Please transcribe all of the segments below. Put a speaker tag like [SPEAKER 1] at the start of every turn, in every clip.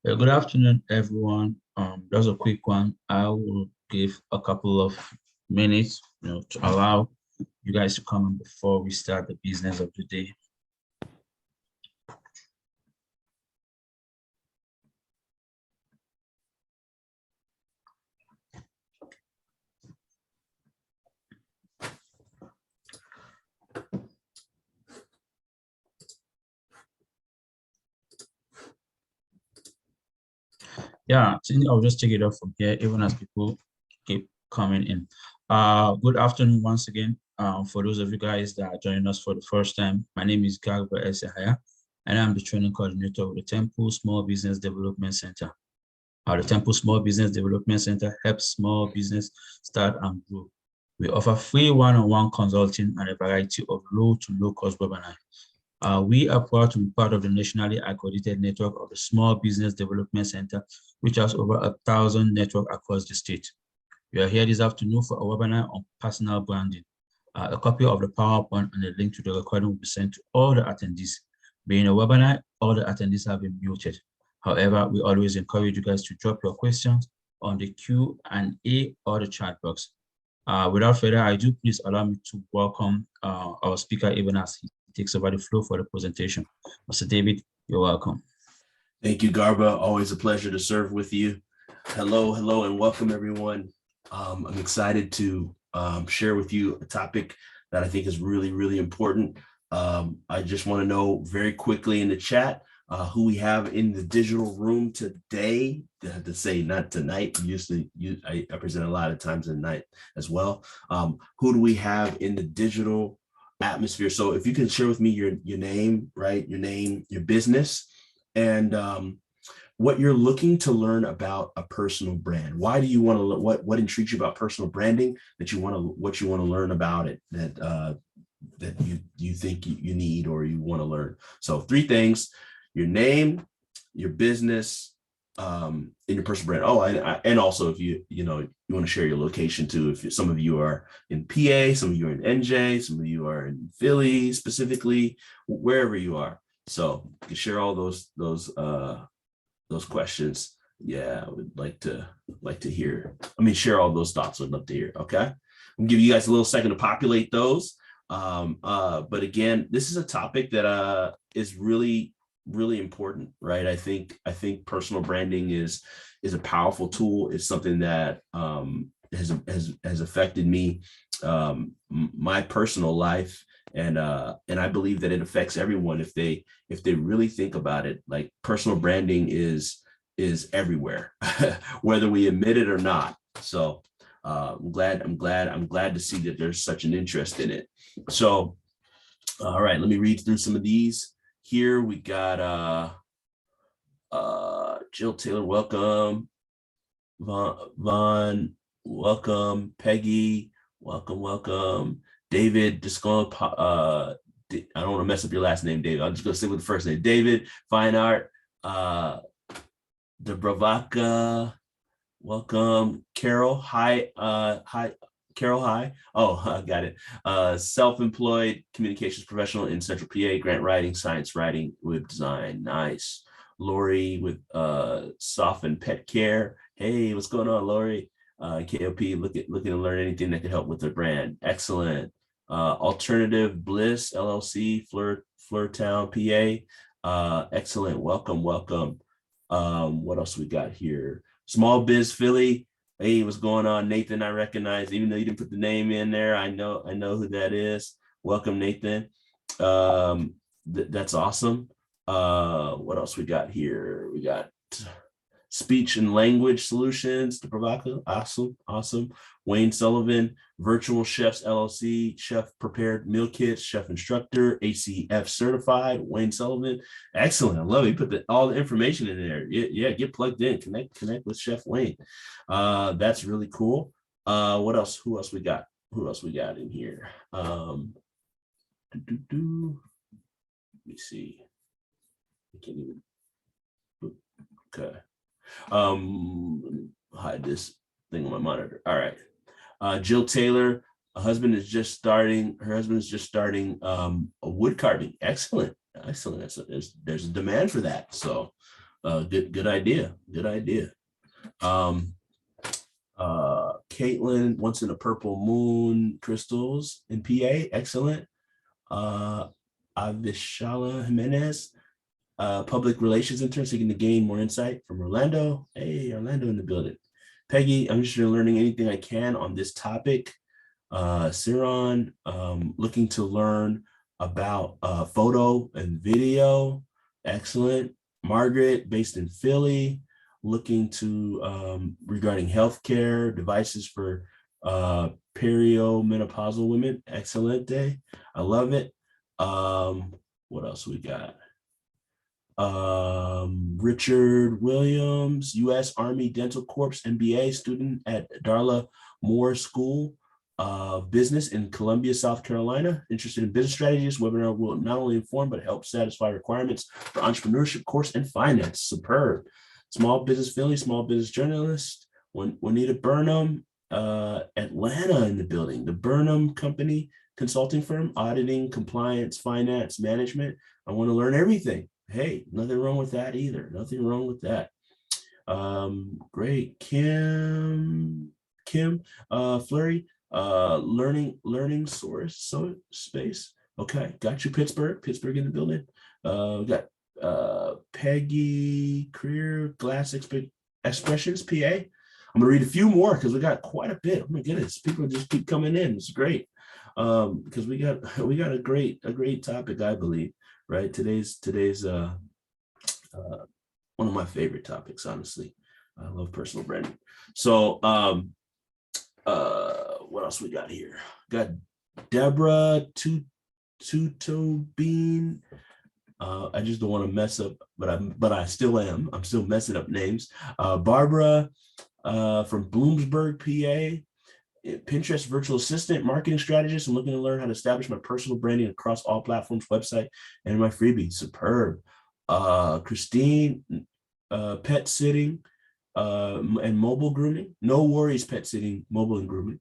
[SPEAKER 1] Good afternoon, everyone. Just a quick one. I will give a couple of minutes, to allow you guys to come in before we start the business of the day. Yeah, I think I'll just take it up from here, even as people keep coming in. Good afternoon once again. For those of you guys that are joining us for the first time, my name is Garba Esahaya, and I'm the training coordinator of the Temple Small Business Development Center. The Temple Small Business Development Center helps small business start and grow. We offer free one-on-one consulting and a variety of low to low-cost webinars. We are proud to be part of the nationally accredited network of the Small Business Development Center, which has over 1,000 networks across the state. We are here this afternoon for a webinar on personal branding. A copy of the PowerPoint and a link to the recording will be sent to all the attendees. Being a webinar, all the attendees have been muted. However, we always encourage you guys to drop your questions on the Q&A or the chat box. Without further ado, please allow me to welcome our speaker, even as he takes over the floor for the presentation. Mr. David, you're welcome.
[SPEAKER 2] Thank you, Garba. Always a pleasure to serve with you. Hello, and welcome, everyone. I'm excited to share with you a topic that I think is really, really important. I just want to know very quickly in the chat who we have in the digital room today. I have to say not tonight. I present a lot of times at night as well. Who do we have in the digital atmosphere? So if you can share with me your name, right? Your name, your business, and what you're looking to learn about a personal brand. Why do you want to? What intrigues you about personal branding? What you want to learn about it that you think you need or you want to learn. So 3 things: your name, your business, and your personal brand. Oh, and also if you want to share your location too. If some of you are in PA, some of you are in NJ, some of you are in Philly specifically, wherever you are. So you can share all those questions. Yeah, I would like to hear. Share all those thoughts. I'd love to hear. Okay, I'll give you guys a little second to populate those. But again, this is a topic that is really, really important, right? I think personal branding is a powerful tool. It's something that has affected me, my personal life, and I believe that it affects everyone if they really think about it. Like, personal branding is everywhere, whether we admit it or not. So I'm glad to see that there's such an interest in it. So, all right, let me read through some of these. Here we got Jill Taylor, welcome. Vaughn, welcome. Peggy, welcome. David Descon, I don't want to mess up your last name, David. I'm just gonna stick with the first name. David, Fine Art, Dubravka, welcome. Carol, hi. Carol, hi. Oh, I got it. Self-employed communications professional in Central PA, grant writing, science writing, web design. Nice. Lori with Soften Pet Care. Hey, what's going on, Lori? KOP, looking to learn anything that can help with their brand. Excellent. Alternative Bliss LLC, Fleurtown, PA. Excellent. Welcome. What else we got here? Small Biz Philly. Hey, what's going on, Nathan? I recognize, even though you didn't put the name in there, I know who that is. Welcome, Nathan. That's awesome. What else we got here? We got Speech and Language Solutions to Provoca. Awesome. Wayne Sullivan, Virtual Chefs LLC, chef prepared meal kits, chef instructor, ACF certified. Wayne Sullivan, excellent. I love it. You put all the information in there. Yeah, get plugged in. Connect with Chef Wayne. That's really cool. What else? Who else we got? In here? Let me see. I can't even. Okay. Hide this thing on my monitor. All right. Jill Taylor, her husband is just starting a wood carving. Excellent. There's a demand for that. So Good idea. Good idea. Caitlin wants in a purple moon crystals in PA. Excellent. Avishala Jimenez, public relations intern, seeking to gain more insight from Orlando. Hey, Orlando in the building. Peggy, I'm interested in learning anything I can on this topic. Siron, looking to learn about photo and video. Excellent. Margaret, based in Philly, looking to regarding healthcare devices for perimenopausal women. Excellent day. I love it. What else we got? Richard Williams, U.S. Army Dental Corps MBA student at Darla Moore School of Business in Columbia, South Carolina. Interested in business strategies. Webinar will not only inform, but help satisfy requirements for entrepreneurship course and finance. Superb. Small business Philly, small business journalist. Juanita Burnham, Atlanta in the building. The Burnham Company consulting firm, auditing, compliance, finance, management. I want to learn everything. Hey, nothing wrong with that either. Nothing wrong with that. Great. Kim Fleury, learning source space. Okay, got you, Pittsburgh in the building. We got Peggy, career glass expressions, PA. I'm gonna read a few more because we got quite a bit. Oh my goodness, people just keep coming in. It's great. Because we got a great topic, I believe, right? Today's one of my favorite topics, honestly. I love personal branding. So what else we got here? Got Deborah Tutobin. I just don't want to mess up, but I still am. I'm still messing up names. Barbara from Bloomsburg, PA. Pinterest virtual assistant, marketing strategist. I'm looking to learn how to establish my personal branding across all platforms, website, and my freebie. Superb. Christine, pet sitting and mobile grooming. No worries, pet sitting, mobile and grooming.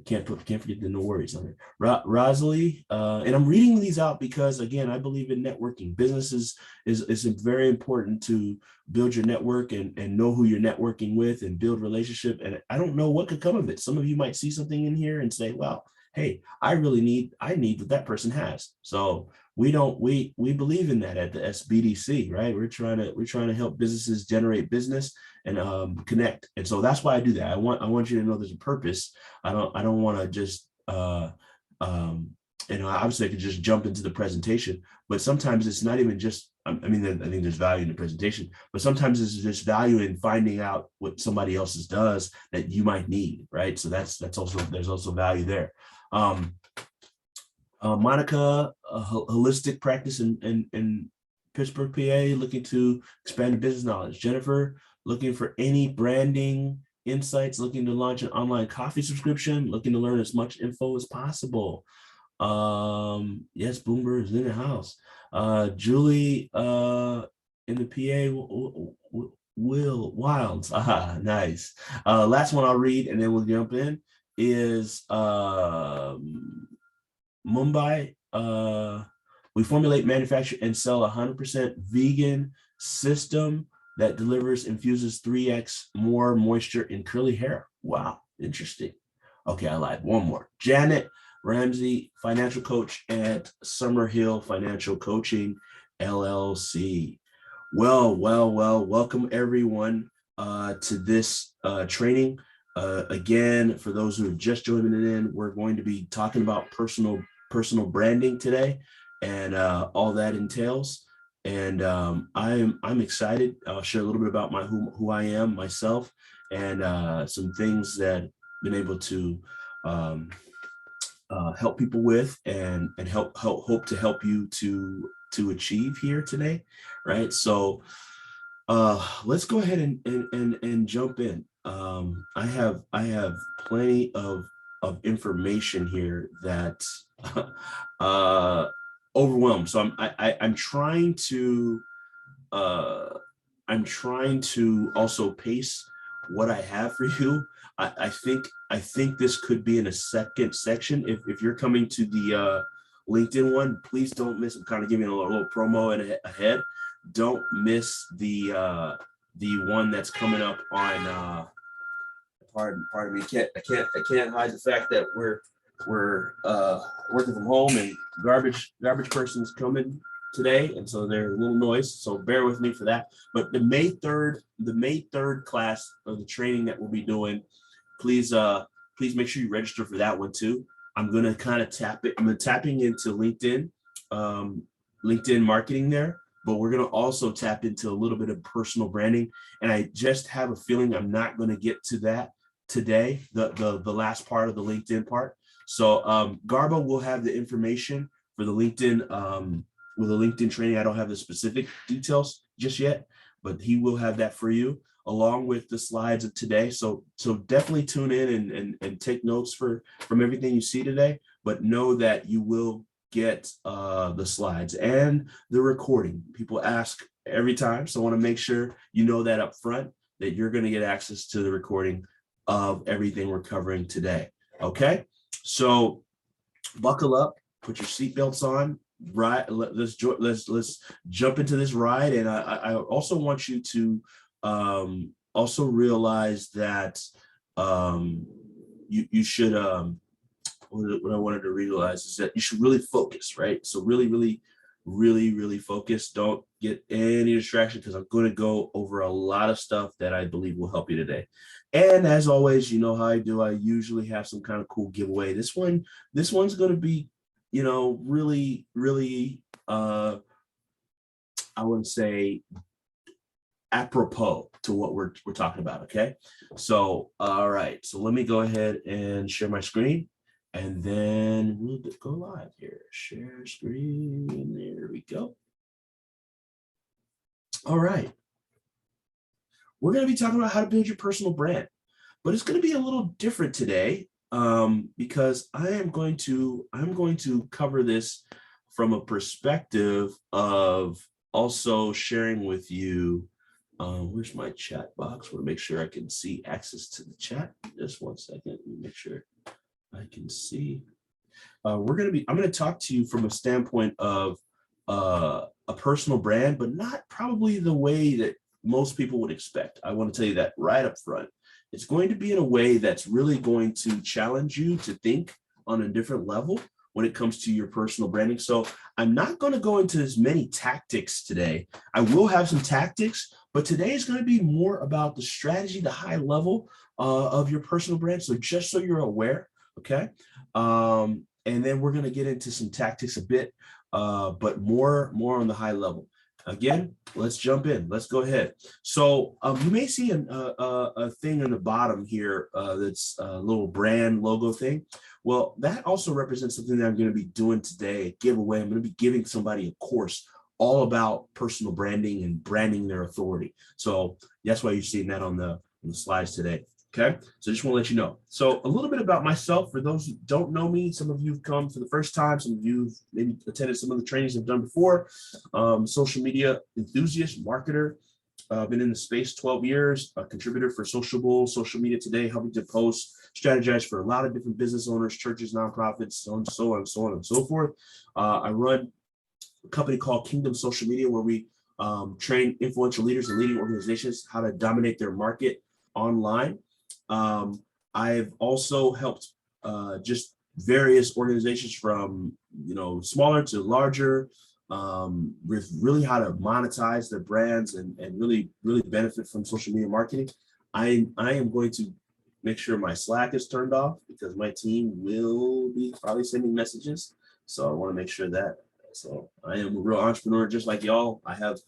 [SPEAKER 2] Can't forget the no worries on it. Rosalie, and I'm reading these out because, again, I believe in networking. Businesses is very important to build your network and know who you're networking with and build relationship. And I don't know what could come of it. Some of you might see something in here and say, well, hey, I need what that person has. So we believe in that at the SBDC, right? We're trying to help businesses generate business and connect. And so that's why I do that. I want you to know there's a purpose. I don't want to just obviously I could just jump into the presentation, but sometimes it's not even just, I think there's value in the presentation, but sometimes it's just value in finding out what somebody else's does that you might need, right? So there's also value there. Monica, a holistic practice in Pittsburgh, PA, looking to expand business knowledge. Jennifer, looking for any branding insights, looking to launch an online coffee subscription, looking to learn as much info as possible. Yes, Boomer is in the house. Julie, in the PA, Will Wilds. Aha, nice. Last one I'll read and then we'll jump in is Mumbai. We formulate, manufacture, and sell 100% vegan system that infuses 3x more moisture in curly hair. Wow, interesting. Okay, I lied. One more. Janet Ramsey, financial coach at Summerhill Financial Coaching, LLC. Well, welcome everyone to this training. Again, for those who are just joining in, we're going to be talking about personal branding today and all that entails. And I'm excited. I'll share a little bit about who I am myself and some things that I've been able to help people with and hope to help you to achieve here today, right? So let's go ahead and jump in. I have plenty of information here that overwhelmed. So I'm trying to also pace what I have for you. I think this could be in a second section. If you're coming to the LinkedIn one, please don't miss. I'm kind of giving a little promo ahead, don't miss the one that's coming up on pardon me. I can't hide the fact that we're working from home and garbage person's coming today, and so there's a little noise, so bear with me for that. But the May 3rd class of the training that we'll be doing, please make sure you register for that one too. I'm gonna kind of tapping into LinkedIn marketing there, but we're gonna also tap into a little bit of personal branding. And I just have a feeling I'm not gonna get to that today, the last part of the LinkedIn part. So Garba will have the information for the LinkedIn with the LinkedIn training. I don't have the specific details just yet, but he will have that for you along with the slides of today. So definitely tune in and take notes from everything you see today, but know that you will get the slides and the recording. People ask every time, so I want to make sure you know that up front, that you're going to get access to the recording of everything we're covering today. Okay, so buckle up, put your seatbelts on. Right, let's jump into this ride. And I also want you to also realize that you should what I wanted to realize is that you should really focus, right? So really focus. Don't get any distraction, because I'm going to go over a lot of stuff that I believe will help you today. And as always, you know how I do. I usually have some kind of cool giveaway. This one's going to be, really, I wouldn't say apropos to what we're talking about. Okay, so all right, so let me go ahead and share my screen, and then we'll go live here. Share screen. There we go. All right, we're going to be talking about how to build your personal brand, but it's going to be a little different today. Because I'm going to cover this from a perspective of also sharing with you. Where's my chat box? I want to make sure I can see access to the chat. Just 1 second. Let me make sure I can see. I'm going to talk to you from a standpoint of a personal brand, but not probably the way that most people would expect. I want to tell you that right up front. It's going to be in a way that's really going to challenge you to think on a different level when it comes to your personal branding. So I'm not going to go into as many tactics today. I will have some tactics, but today is going to be more about the strategy, the high level of your personal brand. So just so you're aware, okay? And then we're going to get into some tactics a bit, but more on the high level. Again, let's jump in. Let's go ahead. So you may see a thing on the bottom here that's a little brand logo thing. Well, that also represents something that I'm going to be doing today, a giveaway. I'm going to be giving somebody a course all about personal branding and branding their authority. So that's why you're seeing that on the slides today. Okay, so I just want to let you know. So a little bit about myself, for those who don't know me. Some of you have come for the first time, some of you have maybe attended some of the trainings I've done before. Social media enthusiast, marketer. I've been in the space 12 years, a contributor for Sociable, Social Media Today, helping to post, strategize for a lot of different business owners, churches, nonprofits, so on and so forth. I run a company called Kingdom Social Media, where we train influential leaders and leading organizations how to dominate their market online. I've also helped just various organizations from smaller to larger with really how to monetize their brands and really benefit from social media marketing. I am going to make sure my Slack is turned off, because my team will be probably sending messages. So I want to make sure that. So I am a real entrepreneur just like y'all. I have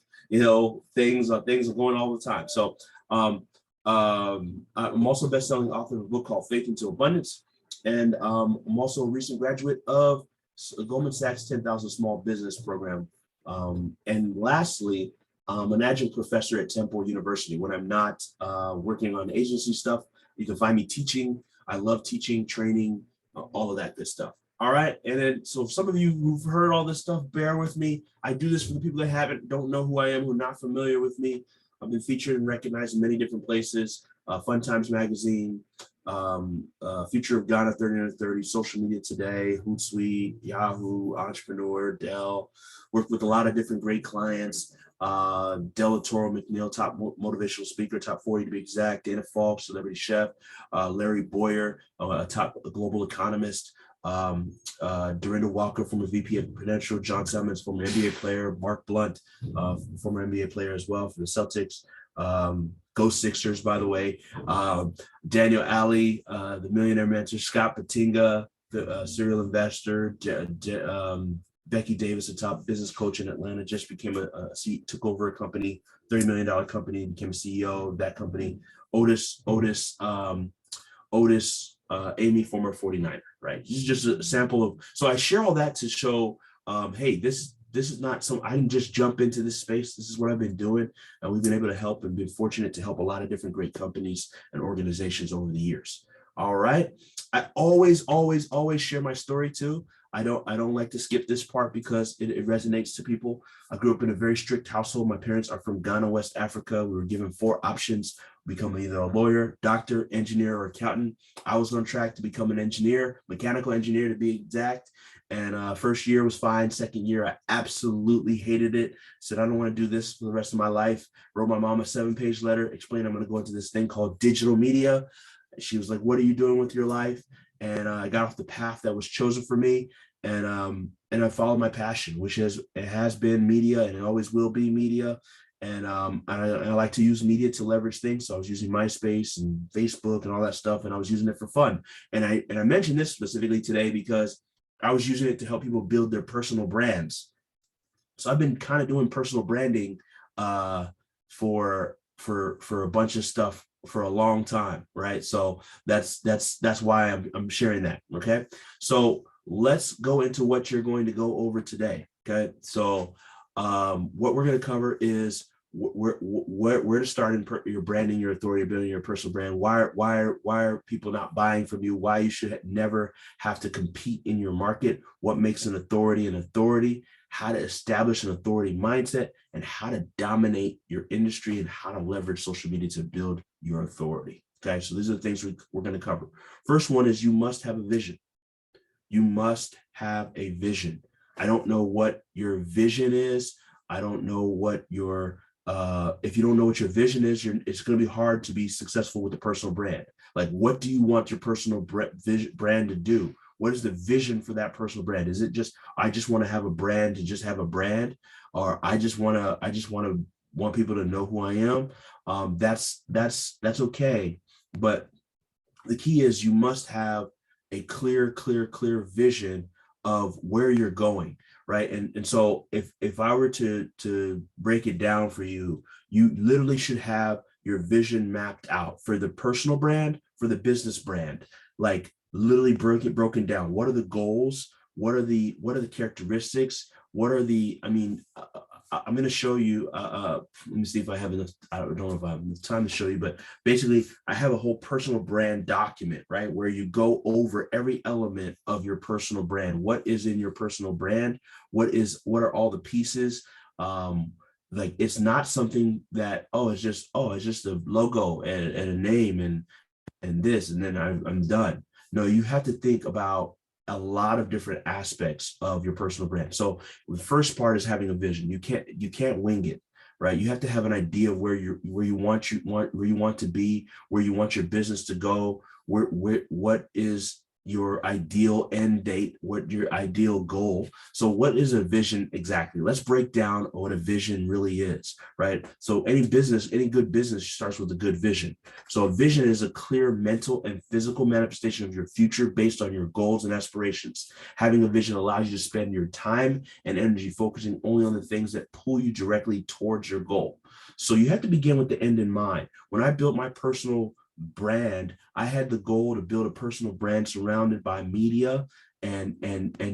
[SPEAKER 2] things are going all the time. So I'm also a best-selling author of a book called Faith into Abundance. And I'm also a recent graduate of Goldman Sachs 10,000 Small Business Program. And lastly, I'm an adjunct professor at Temple University. When I'm not working on agency stuff, you can find me teaching. I love teaching, training, all of that good stuff. All right. And then, so some of you who've heard all this stuff, bear with me. I do this for the people that don't know who I am, who are not familiar with me. I've been featured and recognized in many different places. Fun Times Magazine, Future of Ghana 30 Under 30, Social Media Today, Hootsuite, Yahoo, Entrepreneur, Dell. Worked with a lot of different great clients. Del Toro McNeil, top motivational speaker, top 40 to be exact. Dana Falk, celebrity chef. Larry Boyer, a top global economist. Dorinda Walker, former VP at Prudential. John Simmons, former NBA player. Mark Blunt, former NBA player as well for the Celtics. Go Sixers, by the way. Daniel Alley, the millionaire mentor. Scott Patinga, the serial investor. Becky Davis, a top business coach in Atlanta, just became took over a company, $30 million company, became a CEO of that company. Otis, Amy, former 49er, right? This is just a sample of, so I share all that to show, hey, this is not I didn't just jump into this space. This is what I've been doing. And we've been able to help and been fortunate to help a lot of different great companies and organizations over the years. All right. I always share my story too. I don't like to skip this part because it resonates to people. I grew up in a very strict household. My parents are from Ghana, West Africa. We were given 4 options: become either a lawyer, doctor, engineer, or accountant. I was on track to become an engineer, mechanical engineer to be exact. And first year was fine. Second year, I absolutely hated it. Said, I don't want to do this for the rest of my life. Wrote my mom a 7-page letter, explained I'm going to go into this thing called digital media. She was like, what are you doing with your life? And I got off the path that was chosen for me. And I followed my passion, which has been media, and it always will be media. And I like to use media to leverage things. So I was using MySpace and Facebook and all that stuff, and I was using it for fun. And I mentioned this specifically today because I was using it to help people build their personal brands. So I've been kind of doing personal branding for a bunch of stuff for a long time, right? So that's why I'm sharing that. Okay, so let's go into what you're going to go over today. Okay, so what we're going to cover is where to start in your branding, your authority, building your personal brand. Why are people not buying from you? Why you should never have to compete in your market? What makes an authority? How to establish an authority mindset, and how to dominate your industry, and how to leverage social media to build your authority. Okay, so these are the things we're going to cover. First one is you must have a vision. You must have a vision. I don't know what your vision is. I don't know what your, if you don't know what your vision is, it's going to be hard to be successful with a personal brand. Like, what do you want your personal brand to do? What is the vision for that personal brand? Is it just, I just want to have a brand to just have a brand, or I just want people to know who I am? That's okay. But the key is you must have a clear vision of where you're going, right? And so if I were to break it down for you, you literally should have your vision mapped out for the personal brand, for the business brand, like literally broken down. What are the goals? What are the characteristics? What are the, I'm going to show you, let me see if I have enough, I don't know if I have enough time to show you, but basically I have a whole personal brand document, right? Where you go over every element of your personal brand. What is in your personal brand? What are all the pieces? Like, it's not something that, it's just a logo and a name and this, and then I'm done. No, you have to think about a lot of different aspects of your personal brand. So the first part is having a vision. You can't wing it, right? You have to have an idea of where you want to be, where you want your business to go, what is your ideal end date, what your ideal goal. So what is a vision exactly? Let's break down what a vision really is, right? So any good business starts with a good vision. So a vision is a clear mental and physical manifestation of your future based on your goals and aspirations. Having a vision allows you to spend your time and energy focusing only on the things that pull you directly towards your goal. So you have to begin with the end in mind. When I built my personal brand, I had the goal to build a personal brand surrounded by media and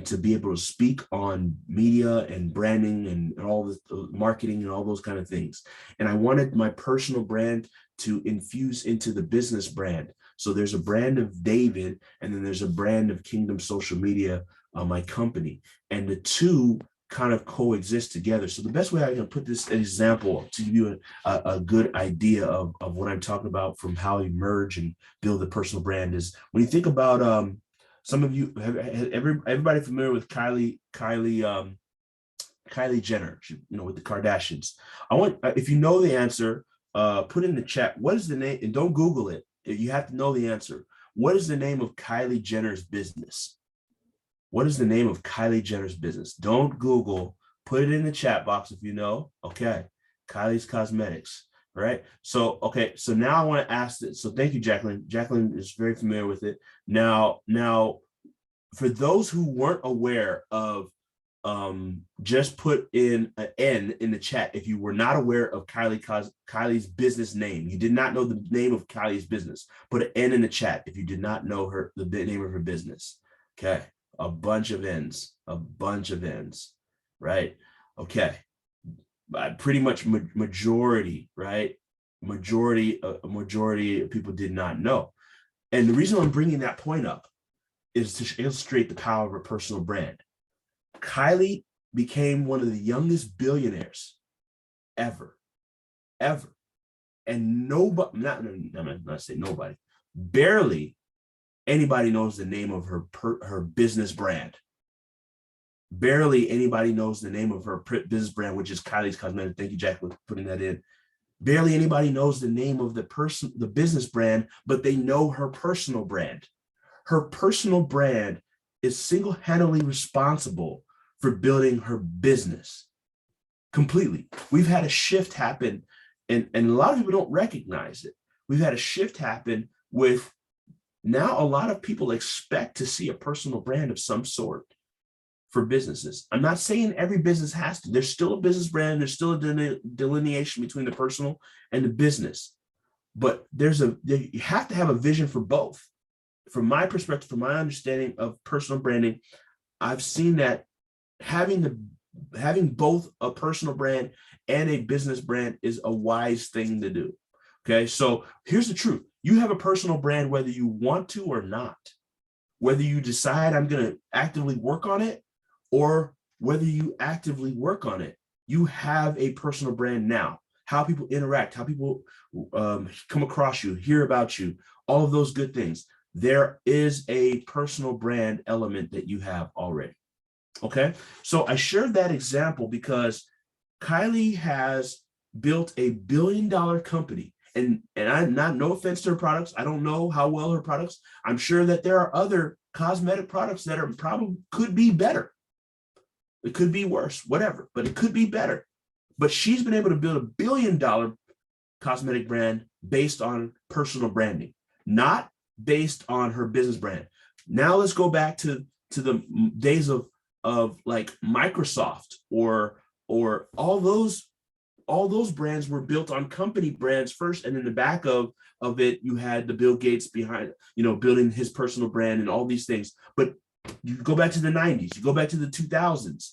[SPEAKER 2] to be able to speak on media and branding and all the marketing and all those kind of things. And I wanted my personal brand to infuse into the business brand. So there's a brand of David, and then there's a brand of Kingdom Social Media, my company, and the two kind of coexist together. So the best way I can put this example to give you a good idea of what I'm talking about from how you merge and build a personal brand is when you think about some of you, everybody familiar with Kylie Kylie Jenner, with the Kardashians. I want, if you know the answer, put in the chat. What is the name? And don't Google it. You have to know the answer. What is the name of Kylie Jenner's business? What is the name of Kylie Jenner's business? Don't Google. Put it in the chat box if you know. Okay, Kylie's Cosmetics. Right. So, okay. So now I want to ask this. So thank you, Jacqueline. Jacqueline is very familiar with it. Now, for those who weren't aware of, just put in an N in the chat if you were not aware of Kylie's business name. You did not know the name of Kylie's business. Put an N in the chat if you did not know the name of her business. Okay. A bunch of N's. Right. Okay. Pretty much majority, right? A majority of people did not know. And the reason I'm bringing that point up is to illustrate the power of a personal brand. Kylie became one of the youngest billionaires ever. And nobody, I'm not saying nobody, barely anybody knows the name of her business brand. Barely anybody knows the name of her business brand, which is Kylie's Cosmetics. Thank you, Jack, for putting that in. Barely anybody knows the name of the business brand, but they know her personal brand. Her personal brand is single-handedly responsible for building her business completely. We've had a shift happen, and a lot of people don't recognize it. We've had a shift happen with now a lot of people expect to see a personal brand of some sort for businesses. I'm not saying every business has to. There's still a business brand. There's still a delineation between the personal and the business. But you have to have a vision for both. From my perspective, from my understanding of personal branding, I've seen that having both a personal brand and a business brand is a wise thing to do. Okay, so here's the truth. You have a personal brand whether you want to or not. Whether you decide I'm going to actively work on it, or whether you actively work on it, you have a personal brand now. How people interact, how people come across you, hear about you, all of those good things. There is a personal brand element that you have already. Okay, so I shared that example because Kylie has built a $1 billion company. And I'm not, no offense to her products. I don't know how well her products. I'm sure that there are other cosmetic products that are probably could be better. It could be worse, whatever, but it could be better. But she's been able to build $1 billion cosmetic brand based on personal branding, not based on her business brand. Now let's go back to the days of like Microsoft or all those brands were built on company brands first, and in the back of it, you had the Bill Gates behind, building his personal brand and all these things. But you go back to the 90s, you go back to the 2000s,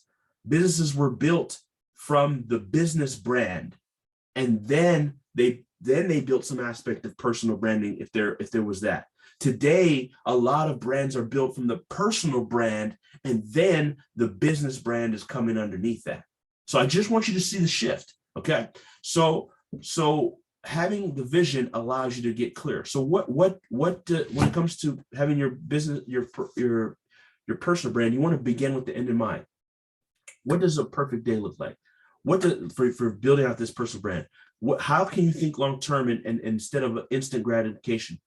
[SPEAKER 2] businesses were built from the business brand, and then they built some aspect of personal branding if there was that. Today, a lot of brands are built from the personal brand, and then the business brand is coming underneath that. So I just want you to see the shift. Okay, so having the vision allows you to get clear. So what when it comes to having your business, your personal brand, you want to begin with the end in mind. What does a perfect day look like? For building out this personal brand? How can you think long term and instead of instant gratification?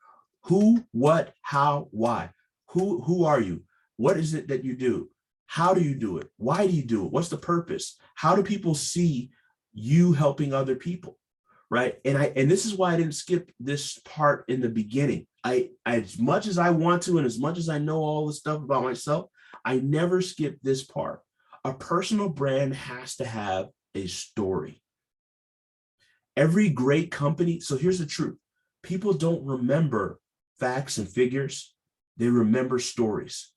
[SPEAKER 2] Who, what, how, why? Who are you? What is it that you do? How do you do it? Why do you do it? What's the purpose? How do people see you helping other people? Right. And this is why I didn't skip this part in the beginning. I as much as I want to, and as much as I know all the stuff about myself, I never skip this part. A personal brand has to have a story. Every great company. So here's the truth. People don't remember facts and figures. They remember stories.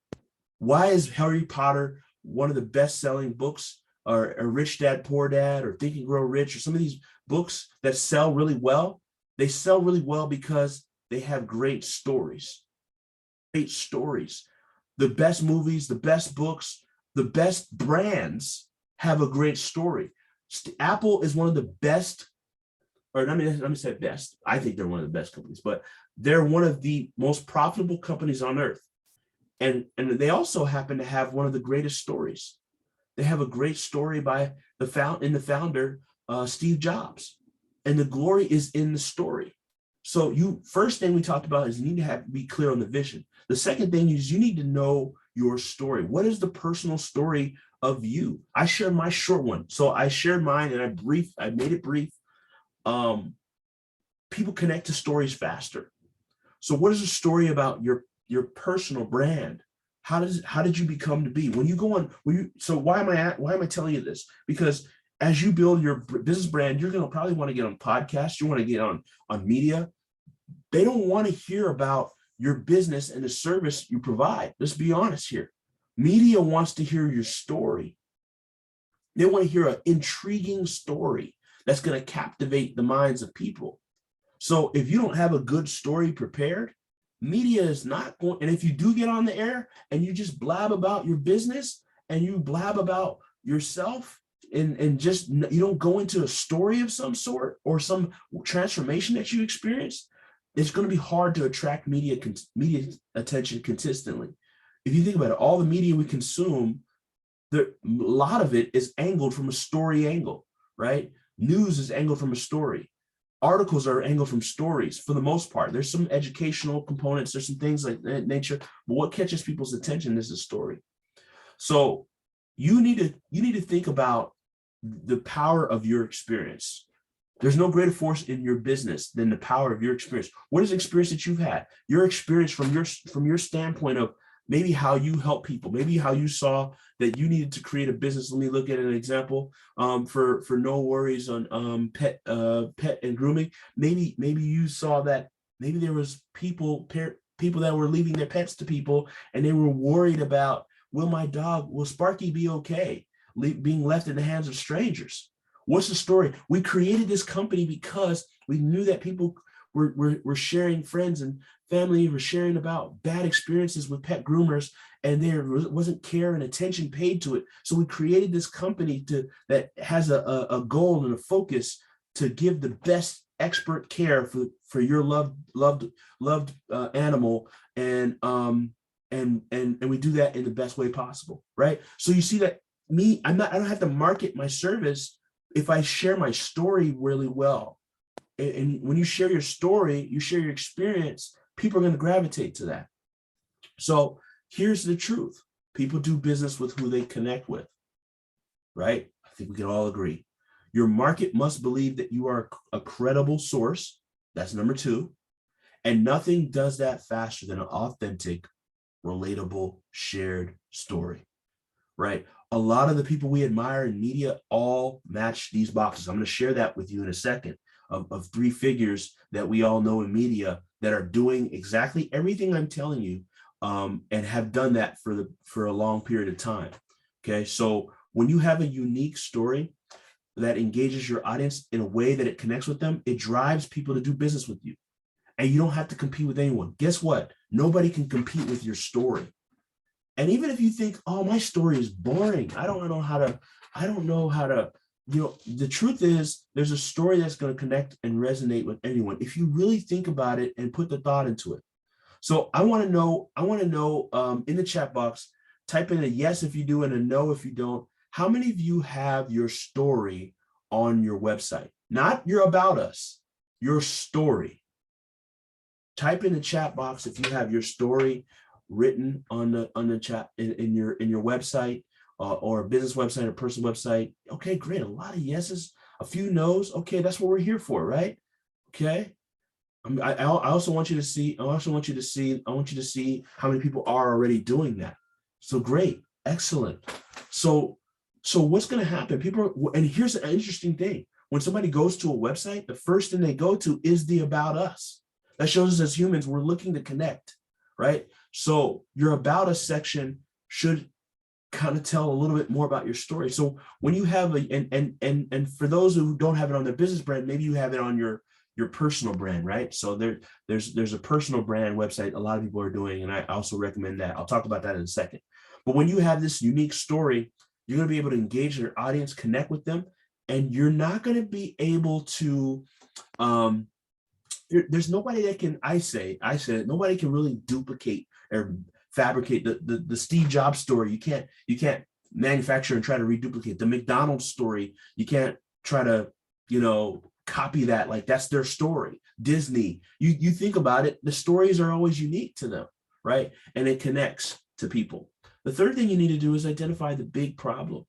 [SPEAKER 2] Why is Harry Potter one of the best-selling books, or Rich Dad, Poor Dad, or Think and Grow Rich, or some of these books that sell really well? They sell really well because they have great stories. Great stories. The best movies, the best books, the best brands have a great story. Apple is one of the best, or let me say best. I think they're one of the best companies, but they're one of the most profitable companies on earth. And they also happen to have one of the greatest stories. They have a great story by the founder, Steve Jobs, and the glory is in the story. So first thing we talked about is you need to be clear on the vision. The second thing is you need to know your story. What is the personal story of you? I shared my short one. So I shared mine and I made it brief. People connect to stories faster. So what is the story about your personal brand? How did you become to be? When you go on, so why am I telling you this? Because as you build your business brand, you're going to probably want to get on podcasts. You want to get on media. They don't want to hear about your business and the service you provide. Let's be honest here. Media wants to hear your story. They want to hear an intriguing story that's going to captivate the minds of people. So if you don't have a good story prepared, media is not going, and if you do get on the air and you just blab about your business and you blab about yourself and just you don't go into a story of some sort or some transformation that you experienced, it's going to be hard to attract media attention consistently. If you think about it, all the media we consume, a lot of it is angled from a story angle, right? News is angled from a story. Articles are angled from stories for the most part. There's some educational components, there's some things like that nature, but what catches people's attention is the story. So you need to think about the power of your experience. There's no greater force in your business than the power of your experience. What is the experience that you've had? Your experience from your standpoint of maybe how you help people, maybe how you saw that you needed to create a business. Let me look at an example for No Worries on pet and grooming. Maybe you saw that maybe there was people that were leaving their pets to people and they were worried about, will Sparky be okay being left in the hands of strangers? What's the story? We created this company because we knew that people were sharing, friends and family were sharing about bad experiences with pet groomers, and there wasn't care and attention paid to it. So we created this company that has a goal and a focus to give the best expert care for your loved animal, and we do that in the best way possible, right? So you see that I don't have to market my service if I share my story really well. And when you share your story, you share your experience, people are going to gravitate to that. So here's the truth. People do business with who they connect with, right? I think we can all agree. Your market must believe that you are a credible source. That's number 2. And nothing does that faster than an authentic, relatable, shared story, right? A lot of the people we admire in media all match these boxes. I'm going to share that with you in a second of 3 figures that we all know in media that are doing exactly everything I'm telling you and have done that for a long period of time. Okay, so when you have a unique story that engages your audience in a way that it connects with them, it drives people to do business with you. And you don't have to compete with anyone. Guess what? Nobody can compete with your story. And even if you think, oh, my story is boring, I don't know how to, the truth is there's a story that's going to connect and resonate with anyone if you really think about it and put the thought into it. So I want to know in the chat box, type in a yes if you do and a no if you don't. How many of you have your story on your website? Not your about us, your story. Type in the chat box if you have your story written on the chat in your website or a business website or personal website. Okay, great. A lot of yeses, a few no's. Okay, that's what we're here for, right? Okay. I also want you to see. I want you to see how many people are already doing that. So great, excellent. So what's going to happen? And here's an interesting thing: when somebody goes to a website, the first thing they go to is the about us. That shows us as humans we're looking to connect, right? So your about us section should kind of tell a little bit more about your story. So when you have and for those who don't have it on their business brand, maybe you have it on your personal brand, right? So there's a personal brand website a lot of people are doing, and I also recommend that. I'll talk about that in a second. But when you have this unique story, you're going to be able to engage your audience, connect with them, and you're not going to be able to there's nobody that can, I said nobody can really duplicate or fabricate the Steve Jobs story. You can't manufacture and try to reduplicate. The McDonald's story, you can't try to, copy that. Like that's their story. Disney, you think about it, the stories are always unique to them, right? And it connects to people. The third thing you need to do is identify the big problem.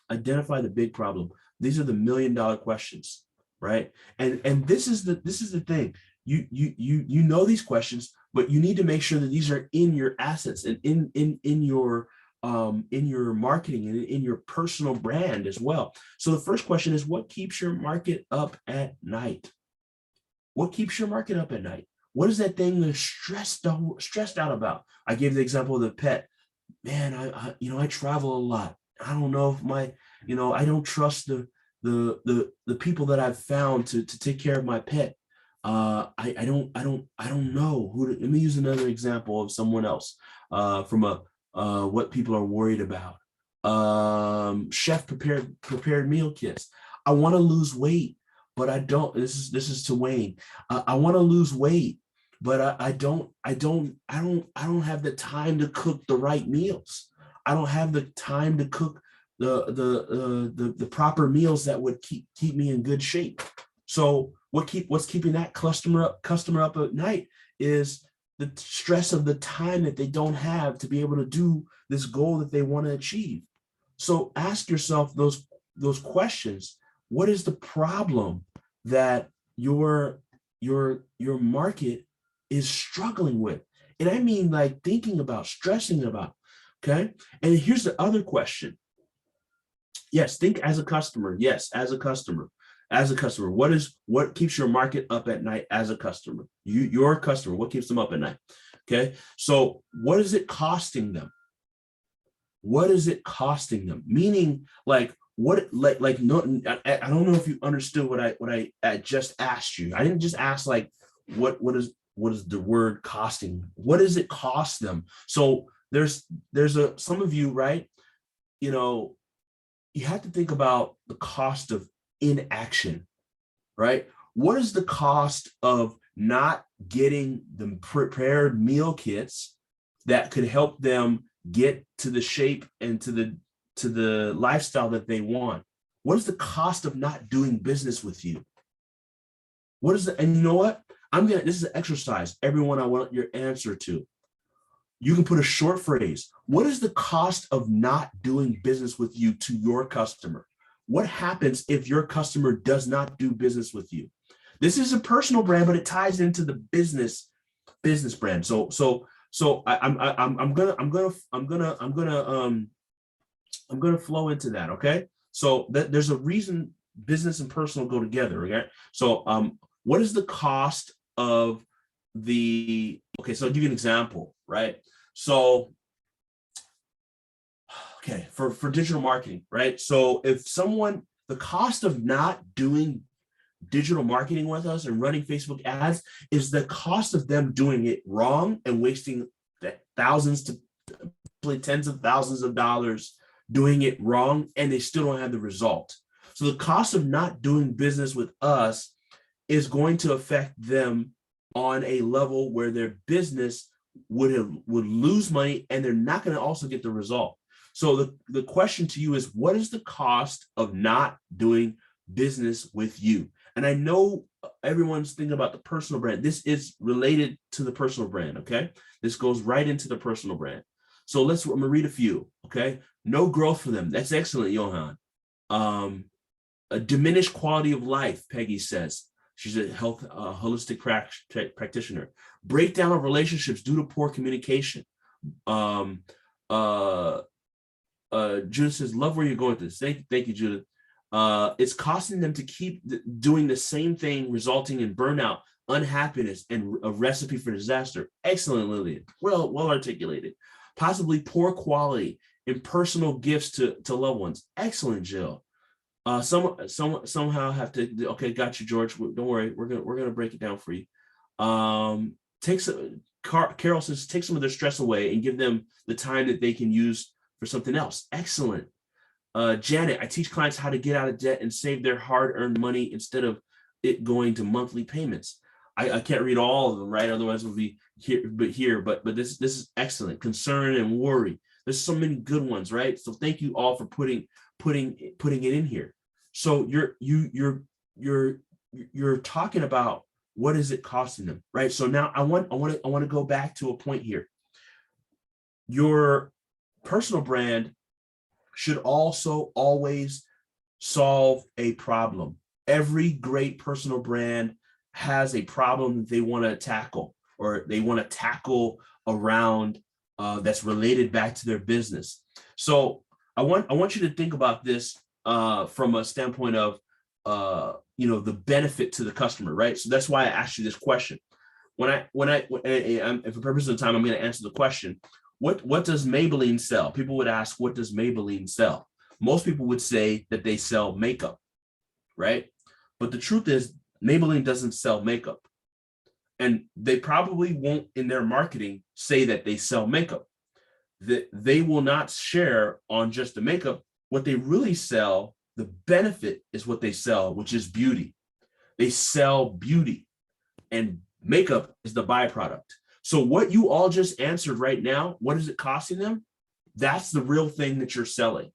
[SPEAKER 2] Identify the big problem. These are the $1 million questions, right? And this is the thing. You know these questions, but you need to make sure that these are in your assets and in your marketing and in your personal brand as well. So the first question is, what keeps your market up at night? What keeps your market up at night? What is that thing that's stressed out about? I gave the example of the pet. Man, I travel a lot. I don't know if I don't trust the people that I've found to take care of my pet. I don't know who to. Let me use another example of someone else from what people are worried about. Chef prepared meal kits. I want to lose weight, but I don't. This is to Wayne. I want to lose weight, but I don't have the time to cook the right meals. I don't have the time to cook the proper meals that would keep me in good shape. So what's keeping that customer up at night is the stress of the time that they don't have to be able to do this goal that they want to achieve. So ask yourself those questions. What is the problem that your market is struggling with? And I mean, like, thinking about, stressing about. Okay. And here's the other question. Yes, think as a customer. Yes, as a customer. As a customer, what keeps your market up at night as a customer? Your customer, what keeps them up at night? Okay. So what is it costing them? What is it costing them? Meaning, like, no, I don't know if you understood what I just asked you. I didn't just ask like what is the word costing? What does it cost them? So there's some of you, right? You have to think about the cost of inaction, right? What is the cost of not getting the prepared meal kits that could help them get to the shape and to the lifestyle that they want? What is the cost of not doing business with you? And you know what? This is an exercise. Everyone, I want your answer to. You can put a short phrase. What is the cost of not doing business with you to your customer? What happens if your customer does not do business with you? This is a personal brand, but it ties into the business brand. So I'm gonna flow into that. Okay. So there's a reason business and personal go together. Okay. So what is the cost of okay, so I'll give you an example, right? So, okay, for digital marketing, right? So if the cost of not doing digital marketing with us and running Facebook ads is the cost of them doing it wrong and wasting thousands to tens of thousands of dollars doing it wrong, and they still don't have the result. So the cost of not doing business with us is going to affect them on a level where their business would lose money, and they're not going to also get the result. So the question to you is, what is the cost of not doing business with you? And I know everyone's thinking about the personal brand. This is related to the personal brand. Okay. This goes right into the personal brand. So I'm going to read a few. Okay. No growth for them. That's excellent, Johan. A diminished quality of life, Peggy says. She's a holistic practitioner. Breakdown of relationships due to poor communication. Judith says, love where you're going with this. Thank you, Judith. It's costing them to keep doing the same thing, resulting in burnout, unhappiness, and a recipe for disaster. Excellent, Lillian. Well articulated. Possibly poor quality, impersonal gifts to loved ones. Excellent, Jill. Somehow have to. Okay, got you, George. Don't worry, we're gonna break it down for you. Carol says, take some of their stress away and give them the time that they can use for something else. Excellent. Janet, I teach clients how to get out of debt and save their hard-earned money instead of it going to monthly payments. I can't read all of them, right? Otherwise we'll be here, but this is excellent. Concern and worry. There's so many good ones, right? So thank you all for putting it in here. So you're talking about what is it costing them, right? So now I want to go back to a point here. Your personal brand should also always solve a problem. Every great personal brand has a problem that they want to tackle, or they want to tackle around that's related back to their business. So I want you to think about this from a standpoint of the benefit to the customer, right? So that's why I asked you this question. When for purpose of the time, I'm going to answer the question. What does Maybelline sell? People would ask, what does Maybelline sell? Most people would say that they sell makeup, right? But the truth is, Maybelline doesn't sell makeup. And they probably won't in their marketing say that they sell makeup. They will not share on just the makeup. What they really sell, the benefit is what they sell, which is beauty. They sell beauty, and makeup is the byproduct. So what you all just answered right now, what is it costing them? That's the real thing that you're selling.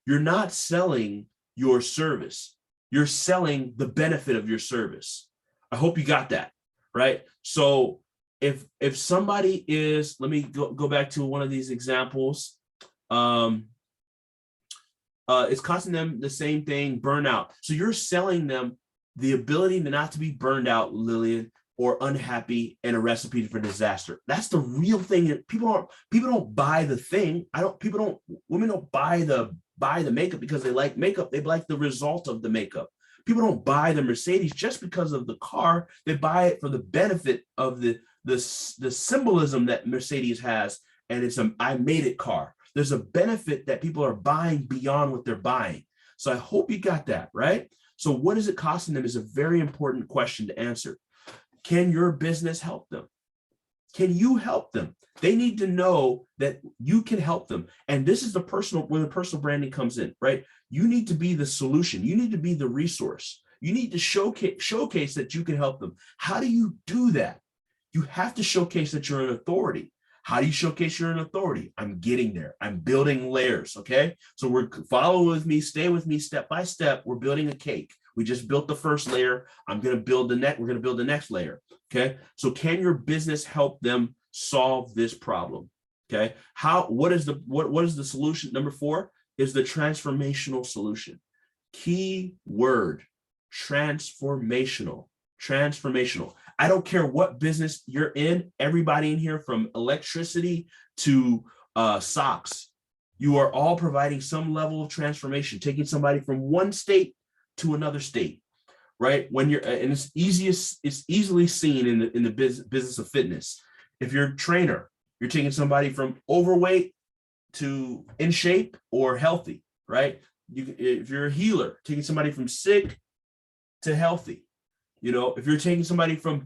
[SPEAKER 2] You're not selling your service. You're selling the benefit of your service. I hope you got that, right? So if somebody is, let me go back to one of these examples. It's costing them the same thing, burnout. So you're selling them the ability to not to be burned out, Lillian, or unhappy, and a recipe for disaster. That's the real thing. People don't buy the thing. Women don't buy the makeup because they like makeup. They like the result of the makeup. People don't buy the Mercedes just because of the car. They buy it for the benefit of the symbolism that Mercedes has, and it's I made it car. There's a benefit that people are buying beyond what they're buying. So I hope you got that, right? So what is it costing them is a very important question to answer. Can your business help them? Can you help them? They need to know that you can help them. And this is where the personal branding comes in, right? You need to be the solution. You need to be the resource. You need to showcase that you can help them. How do you do that? You have to showcase that you're an authority. How do you showcase you're an authority? I'm getting there. I'm building layers, okay? So follow with me, stay with me step by step. We're building a cake. We just built the first layer. We're going to build the next layer, okay? So can your business help them solve this problem, okay? What is the solution? Number 4 is the transformational solution. Key word, transformational. I don't care what business you're in, everybody in here from electricity to socks, you are all providing some level of transformation, taking somebody from one state to another state, right? And it's easily seen in the business of fitness. If you're a trainer, you're taking somebody from overweight to in shape or healthy, right? If you're a healer, taking somebody from sick to healthy. If you're taking somebody from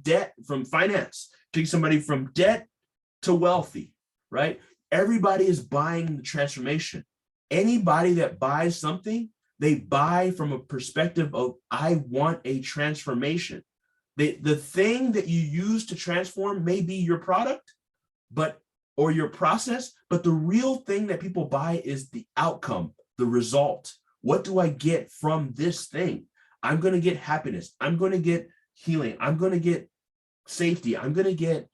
[SPEAKER 2] finance, taking somebody from debt to wealthy, right? Everybody is buying the transformation. Anybody that buys something, they buy from a perspective of, I want a transformation. The thing that you use to transform may be your product, or your process, but the real thing that people buy is the outcome, the result. What do I get from this thing? I'm going to get happiness. I'm going to get healing. I'm going to get safety. I'm going to get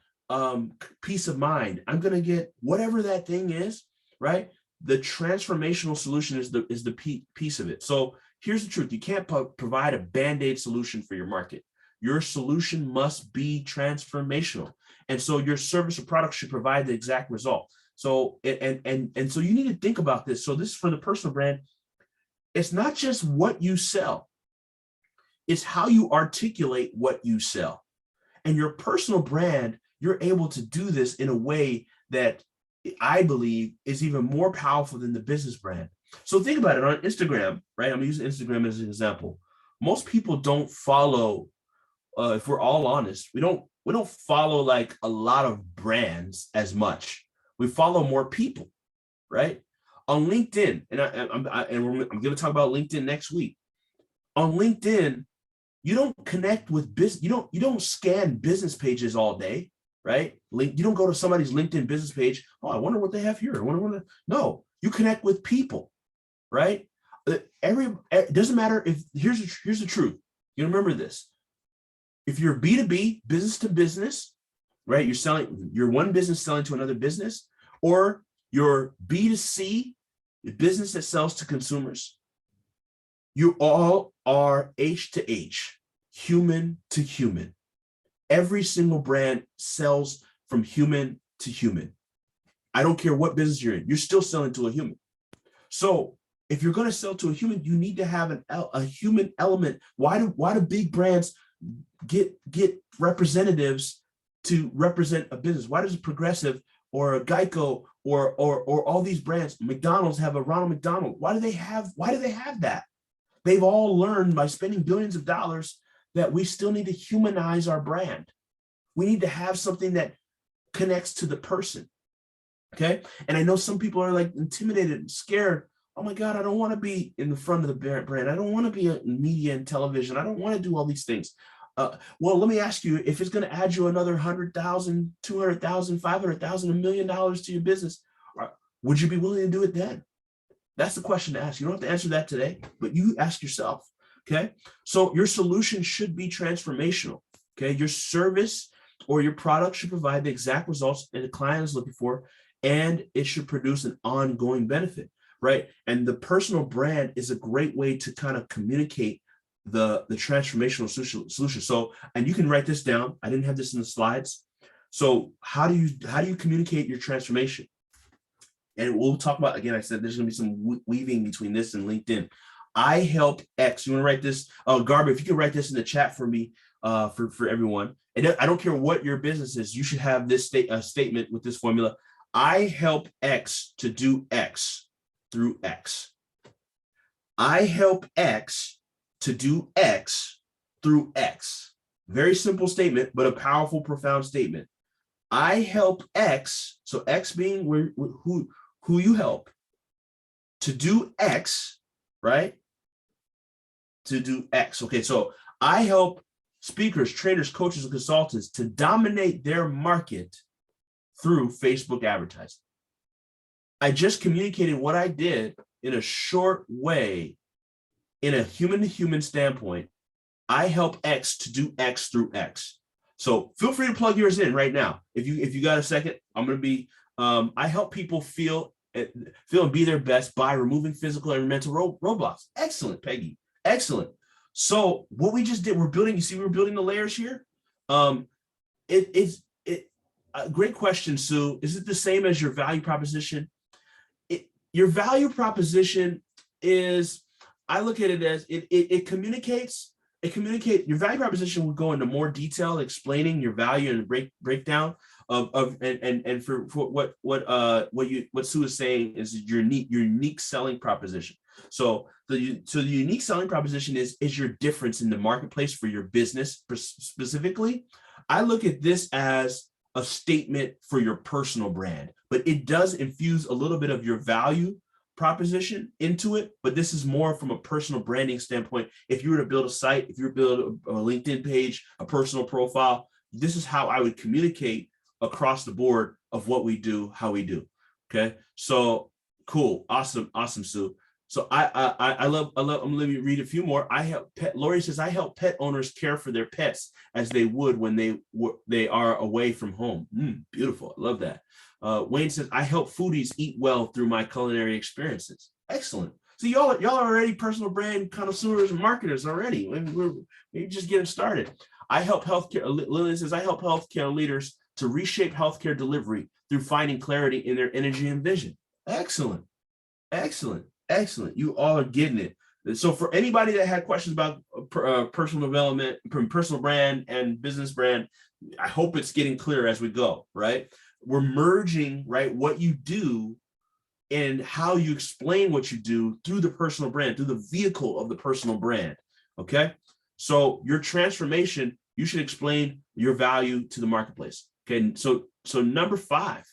[SPEAKER 2] peace of mind. I'm going to get whatever that thing is, right? The transformational solution is the piece of it. So here's the truth. You can't provide a Band-Aid solution for your market. Your solution must be transformational. And so your service or product should provide the exact result. So, and so you need to think about this. So this is for the personal brand. It's not just what you sell. It's how you articulate what you sell. And your personal brand, you're able to do this in a way that I believe is even more powerful than the business brand. So think about it on Instagram, right? I'm using Instagram as an example. Most people don't follow, if we're all honest, we don't follow like a lot of brands as much. We follow more people, right? On LinkedIn, and I'm going to talk about LinkedIn next week. On LinkedIn, you don't connect with business. You don't scan business pages all day. right? You don't go to somebody's LinkedIn business page. Oh, I wonder what they have here. No, you connect with people, right? It doesn't matter if here's the truth. You remember this. If you're B2B, business to business, right? You're one business selling to another business, or you're B2C, the business that sells to consumers. You all are H to H, human to human. Every single brand sells from human to human. I don't care what business you're in, you're still selling to a human. So if you're going to sell to a human, you need to have a human element. Why do big brands get representatives to represent a business? Why does a Progressive or a Geico or all these brands, McDonald's have a Ronald McDonald? Why do they have that? They've all learned by spending billions of dollars that we still need to humanize our brand. We need to have something that connects to the person. Okay. And I know some people are like intimidated and scared. Oh my God, I don't want to be in the front of the brand. I don't want to be in media and television. I don't want to do all these things. Well, let me ask you, if it's going to add you another 100,000, 200,000, 500,000, $1 million to your business, would you be willing to do it then? That's the question to ask. You don't have to answer that today, but you ask yourself. Okay. So your solution should be transformational. Okay. Your service or your product should provide the exact results that the client is looking for, and it should produce an ongoing benefit, right? And the personal brand is a great way to kind of communicate the transformational solution. So, and you can write this down. I didn't have this in the slides. So how do you communicate your transformation? And we'll talk about, again, I said there's going to be some weaving between this and LinkedIn. I help X. You want to write this? Garba, if you could write this in the chat for me, for everyone. And I don't care what your business is, you should have this statement with this formula. I help X to do X through X. I help X to do X through X. Very simple statement, but a powerful, profound statement. I help X, so X being who you help, to do X, right? To do X. Okay, so I help speakers, trainers, coaches, and consultants to dominate their market through Facebook advertising. I just communicated what I did in a short way, in a human-to-human standpoint. I help X to do X through X. So feel free to plug yours in right now. If you got a second, I'm going to be, I help people feel and be their best by removing physical and mental roadblocks. Excellent, Peggy. Excellent. So what we just did, we're building, you see, we're building the layers here. Great question, Sue. Is it the same as your value proposition? Your value proposition is, I look at it as it communicates. Your value proposition would go into more detail, explaining your value and breakdown of and for what Sue is saying is your unique selling proposition. So the unique selling proposition is your difference in the marketplace for your business specifically. I look at this as a statement for your personal brand, but it does infuse a little bit of your value proposition into it, but this is more from a personal branding standpoint. If you were to build a site, if you were to build a LinkedIn page, a personal profile, this is how I would communicate across the board of what we do, how we do. Okay, so cool, awesome, Sue. So I love. Let me read a few more. Lori says, I help pet owners care for their pets as they would when they are away from home. Beautiful, I love that. Wayne says, I help foodies eat well through my culinary experiences. Excellent. So y'all are already personal brand connoisseurs and marketers already. We're just getting started. I help healthcare. Lillian says, I help healthcare leaders to reshape healthcare delivery through finding clarity in their energy and vision. Excellent. Excellent. Excellent. You all are getting it. So for anybody that had questions about personal development, personal brand and business brand, I hope it's getting clear as we go, right? We're merging, right, what you do and how you explain what you do through the personal brand, through the vehicle of the personal brand, okay? So your transformation, you should explain your value to the marketplace, okay? So number 5,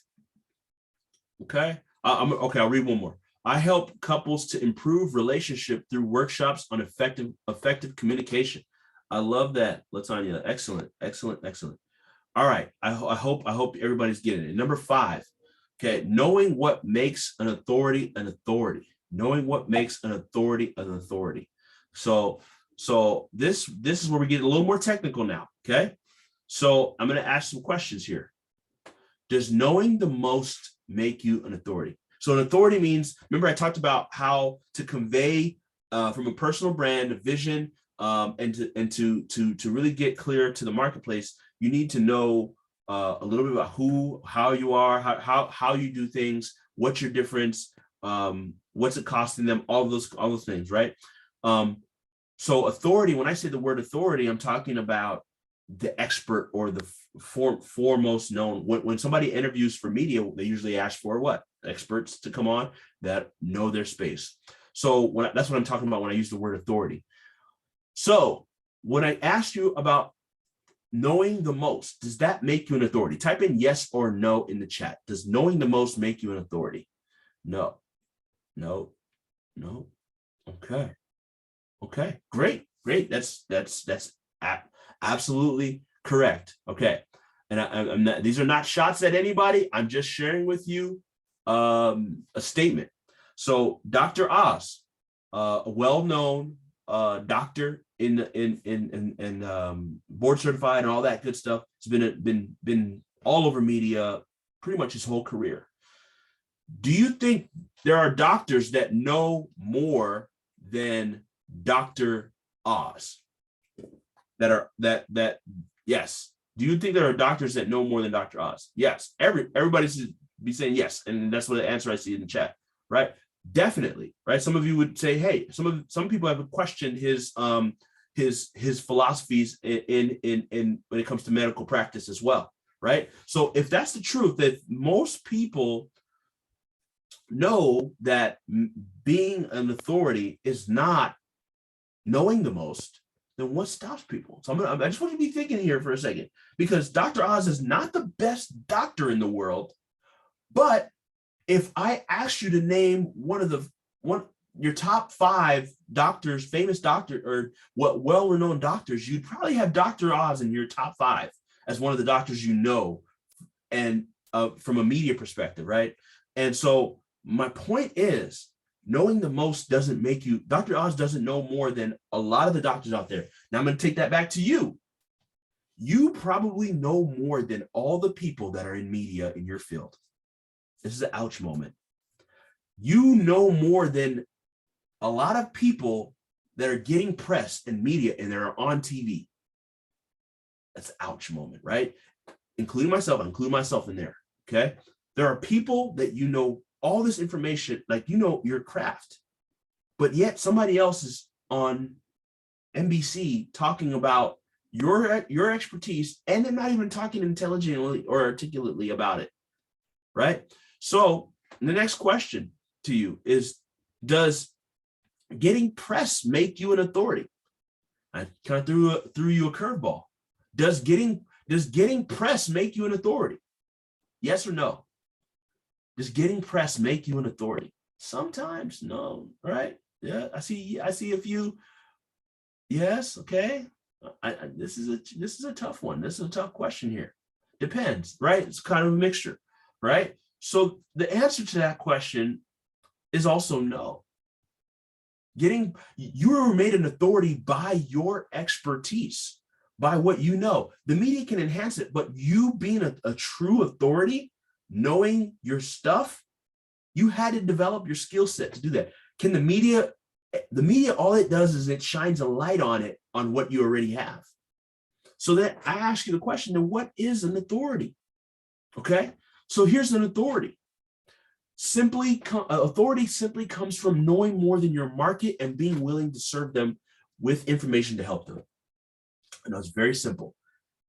[SPEAKER 2] okay? I'll read one more. I help couples to improve relationship through workshops on effective communication. I love that, Latanya. Excellent, excellent, excellent. All right. I hope everybody's getting it. Number 5. Okay. Knowing what makes an authority an authority. Knowing what makes an authority an authority. So this is where we get a little more technical now. Okay. So I'm going to ask some questions here. Does knowing the most make you an authority? So an authority means, remember I talked about how to convey from a personal brand, a vision, and to really get clear to the marketplace, you need to know a little bit about how you are, how you do things, what's your difference, what's it costing them, all those things, right? So authority, when I say the word authority, I'm talking about the expert or the foremost known. When somebody interviews for media, they usually ask for what? Experts to come on that know their space. So that's what I'm talking about when I use the word authority. So when I asked you about knowing the most, does that make you an authority? Type in yes or no in the chat. Does knowing the most make you an authority? No. Okay, great. That's absolutely correct. Okay, and I'm not, these are not shots at anybody. I'm just sharing with you a statement. So Dr. Oz, a well-known doctor in board certified and all that good stuff, has been all over media pretty much his whole career. Do you think there are doctors that know more than Dr. Oz? Yes. Do you think there are doctors that know more than Dr. Oz? Yes. Everybody should be saying yes, and that's what the answer I see in the chat, right? Definitely, right? Some of you would say, hey, some people have questioned his philosophies in when it comes to medical practice as well, right? So if that's the truth, that most people know that being an authority is not knowing the most, then what stops people? So I just want you to be thinking here for a second, because Dr. Oz is not the best doctor in the world, but if I asked you to name your top 5 doctors, famous doctor, or what well-renowned doctors, you'd probably have Dr. Oz in your top 5 as one of the doctors you know, and from a media perspective, right? And so my point is, knowing the most doesn't make you, Dr. Oz doesn't know more than a lot of the doctors out there. Now I'm going to take that back to you. You probably know more than all the people that are in media in your field. This is an ouch moment. You know more than a lot of people that are getting press and media and they're on TV. That's an ouch moment, right? Including myself, I include myself in there, okay? There are people that you know all this information, like you know your craft, but yet somebody else is on NBC talking about your expertise, and they're not even talking intelligently or articulately about it, right? So the next question to you is, does getting press make you an authority? I kind of threw you a curveball. Does getting press make you an authority? Yes or no? Does getting press make you an authority? Sometimes, no, right? Yeah, I see a few. Yes, okay. This is a tough one. This is a tough question here. Depends, right? It's kind of a mixture, right? So the answer to that question is also no. You were made an authority by your expertise, by what you know. The media can enhance it, but you being a true authority, knowing your stuff, you had to develop your skill set to do that. Can the media, all it does is it shines a light on it, on what you already have. So that I ask you the question, then what is an authority? Okay, so here's an authority. Authority simply comes from knowing more than your market and being willing to serve them with information to help them. And it's very simple.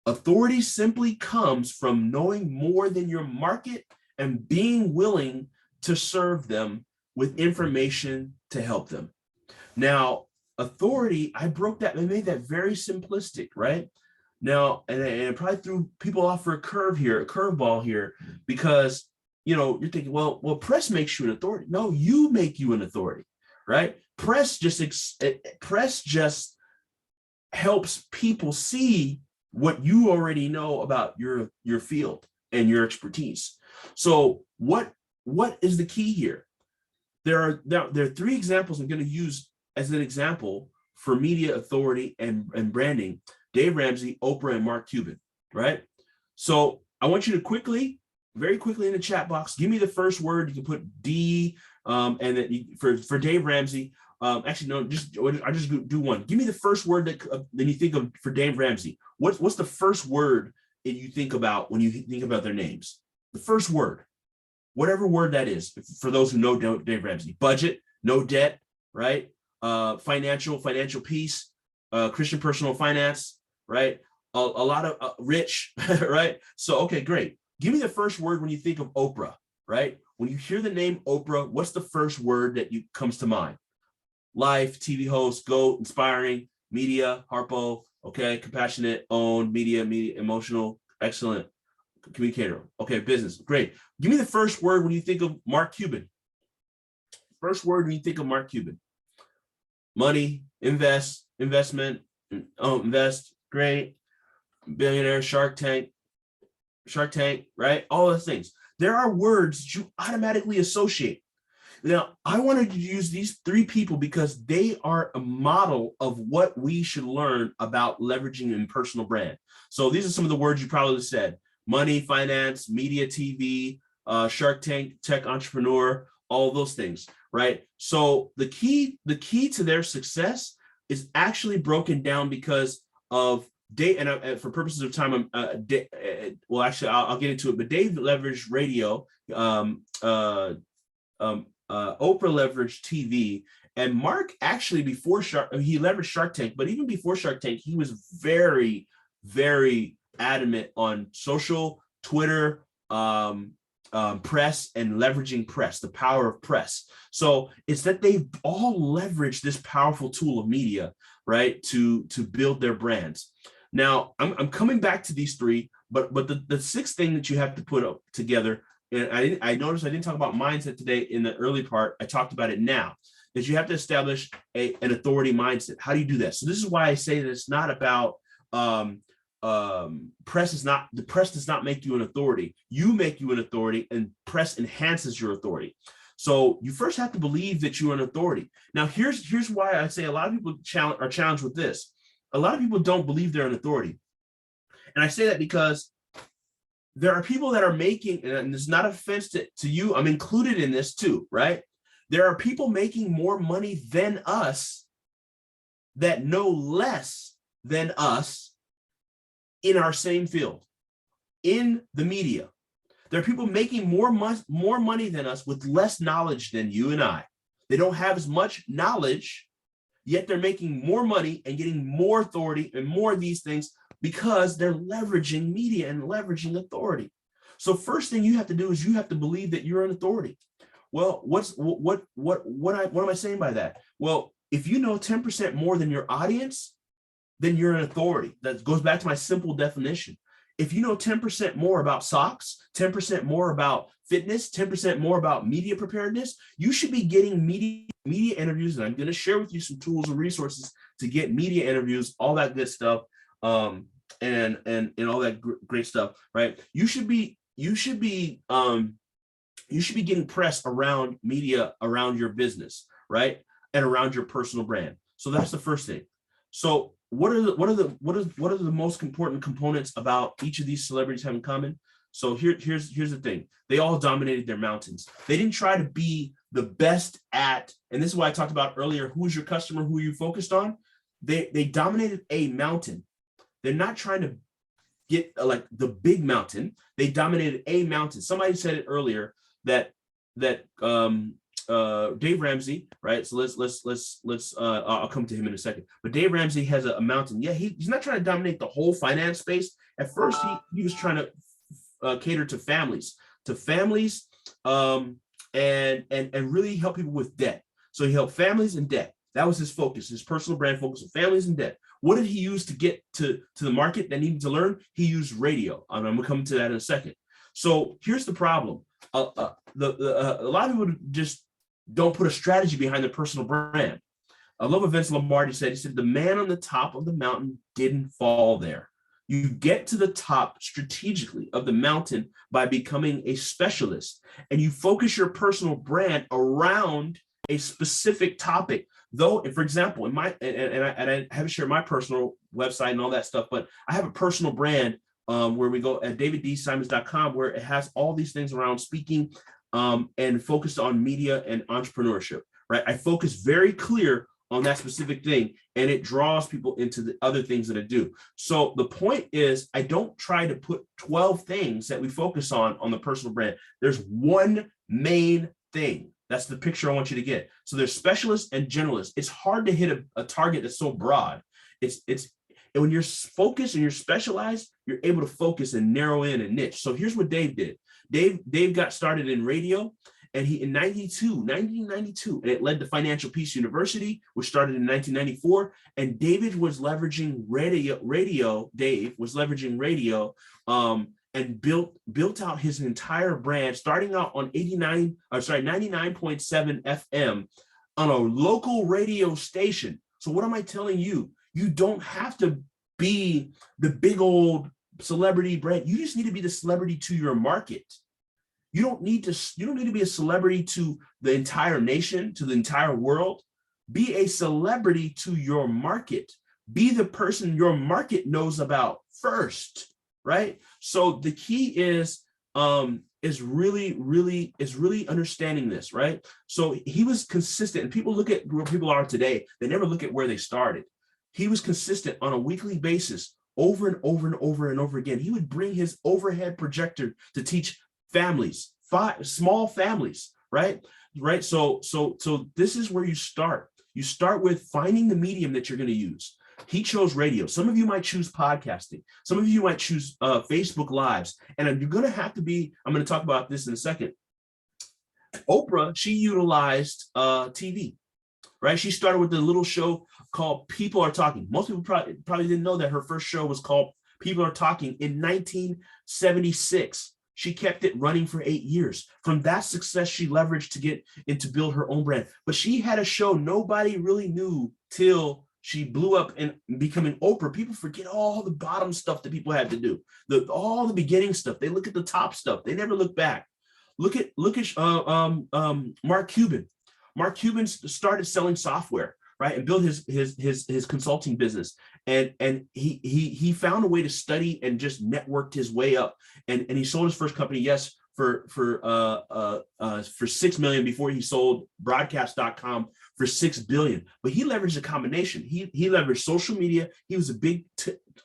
[SPEAKER 2] Authority simply comes from knowing more than your market and being willing to serve them with information to help them. Now, authority, I made that very simplistic, right? Now, and I probably threw people off for a curveball here, because you're thinking, well, press makes you an authority. No, you make you an authority, right? Press just helps people see what you already know about your field and your expertise. So what is the key here? There are three examples I'm going to use as an example for media authority and branding: Dave Ramsey, Oprah, and Mark Cuban, right? So I want you to very quickly in the chat box, give me the first word. You can put D, and then for Dave Ramsey. Actually, no, I just do one. Give me the first word that you think of for Dave Ramsey. What's the first word that you think about when you think about their names? The first word, whatever word that is. For those who know Dave Ramsey: budget, no debt, right? Financial peace, Christian personal finance, right? A lot of rich, right? So, okay, great. Give me the first word when you think of Oprah, right? When you hear the name Oprah, what's the first word that comes to mind? Life, TV host, GOAT, inspiring, media, Harpo, okay, compassionate, owned, media, emotional, excellent, communicator, okay, business, great. Give me the first word when you think of Mark Cuban. First word when you think of Mark Cuban. Money, investment, invest, great, billionaire, Shark Tank, right? All those things. There are words that you automatically associate. Now, I wanted to use these three people because they are a model of what we should learn about leveraging in personal brand. So these are some of the words you probably said: money, finance, media, TV, Shark Tank, tech entrepreneur, all those things, right? So the key to their success is actually broken down because of Dave, and for purposes of time, well, actually, I'll get into it. But Dave leveraged radio, Oprah leveraged TV, and Mark actually he leveraged Shark Tank. But even before Shark Tank, he was very, very adamant on social, Twitter, press, and leveraging press, the power of press. So it's that they've all leveraged this powerful tool of media, right, to build their brands. Now, I'm coming back to these three, but the sixth thing that you have to put up together, and I noticed I didn't talk about mindset today in the early part. I talked about it now, is you have to establish an authority mindset. How do you do that? So this is why I say that it's not about the press does not make you an authority. You make you an authority, and press enhances your authority. So you first have to believe that you're an authority. Now, here's why I say a lot of people are challenged with this. A lot of people don't believe they're an authority. And I say that because there are people that are making, and it's not an offense to you, I'm included in this too, right? There are people making more money than us that know less than us in our same field, in the media. There are people making more money than us with less knowledge than you and I. They don't have as much knowledge, yet they're making more money and getting more authority and more of these things because they're leveraging media and leveraging authority. So first thing you have to do is you have to believe that you're an authority. Well, what am I saying by that? Well, if you know 10% more than your audience, then you're an authority. That goes back to my simple definition. If you know 10% more about socks, 10% more about fitness, 10% more about media preparedness, you should be getting media interviews. And I'm going to share with you some tools and resources to get media interviews, all that good stuff, and all that great stuff, right? You should be getting press around media, around your business, right, and around your personal brand. So that's the first thing. So what are the most important components about each of these celebrities have in common? So here's the thing. They all dominated their mountains. They didn't try to be the best at, and this is why I talked about earlier, who's your customer, who you focused on? They dominated a mountain. They're not trying to get like the big mountain. They dominated a mountain. Somebody said it earlier that Dave Ramsey, right? So let's I'll come to him in a second. But Dave Ramsey has a mountain. Yeah, he's not trying to dominate the whole finance space. At first, he was trying to cater to families, and really help people with debt. So he helped families and debt. That was his focus, his personal brand focus on families and debt. What did he use to get to the market that needed to learn? He used radio. I'm going to come to that in a second. So here's the problem. A lot of people just don't put a strategy behind their personal brand. I love what Vince Lombardi said. He said, the man on the top of the mountain didn't fall there. You get to the top strategically of the mountain by becoming a specialist, and you focus your personal brand around a specific topic. Though, for example, in my I haven't shared my personal website and all that stuff, but I have a personal brand where we go at davidsimons.com, where it has all these things around speaking and focused on media and entrepreneurship. Right, I focus very clear on that specific thing, and it draws people into the other things that I do. So the point is, I don't try to put 12 things that we focus on the personal brand. There's one main thing. That's the picture I want you to get. So there's specialists and generalists. It's hard to hit a target that's so broad. And when you're focused and you're specialized, you're able to focus and narrow in a niche. So here's what Dave did. Dave got started in radio. And he in 1992, and it led to Financial Peace University, which started in 1994. And David was leveraging radio. Dave was leveraging radio and built out his entire brand, starting out on 99.7 FM on a local radio station. So what am I telling you? You don't have to be the big old celebrity brand. You just need to be the celebrity to your market. You don't need to be a celebrity to the entire nation, to the entire world. Be a celebrity to your market. Be the person your market knows about first, right? So the key is really understanding this, right? So he was consistent, and people look at where people are today. They never look at where they started. He was consistent on a weekly basis, over and over and over and over again. He would bring his overhead projector to teach families, small families, right? So this is where you start. You start with finding the medium that you're going to use. He chose radio. Some of you might choose podcasting. Some of you might choose Facebook Lives. And you're going to have to be, I'm going to talk about this in a second. Oprah, she utilized TV, right? She started with a little show called People Are Talking. Most people probably didn't know that her first show was called People Are Talking in 1976. She kept it running for 8 years. From that success, she leveraged to get into build her own brand. But she had a show nobody really knew till she blew up and becoming Oprah. People forget all the bottom stuff that people had to do, all the beginning stuff. They look at the top stuff. They never look back. Look at Mark Cuban. Mark Cuban started selling software, right, and built his consulting business, and he found a way to study and just networked his way up, and he sold his first company, yes, for $6 million before he sold broadcast.com for $6 billion. But he leveraged a combination. He leveraged social media. He was a big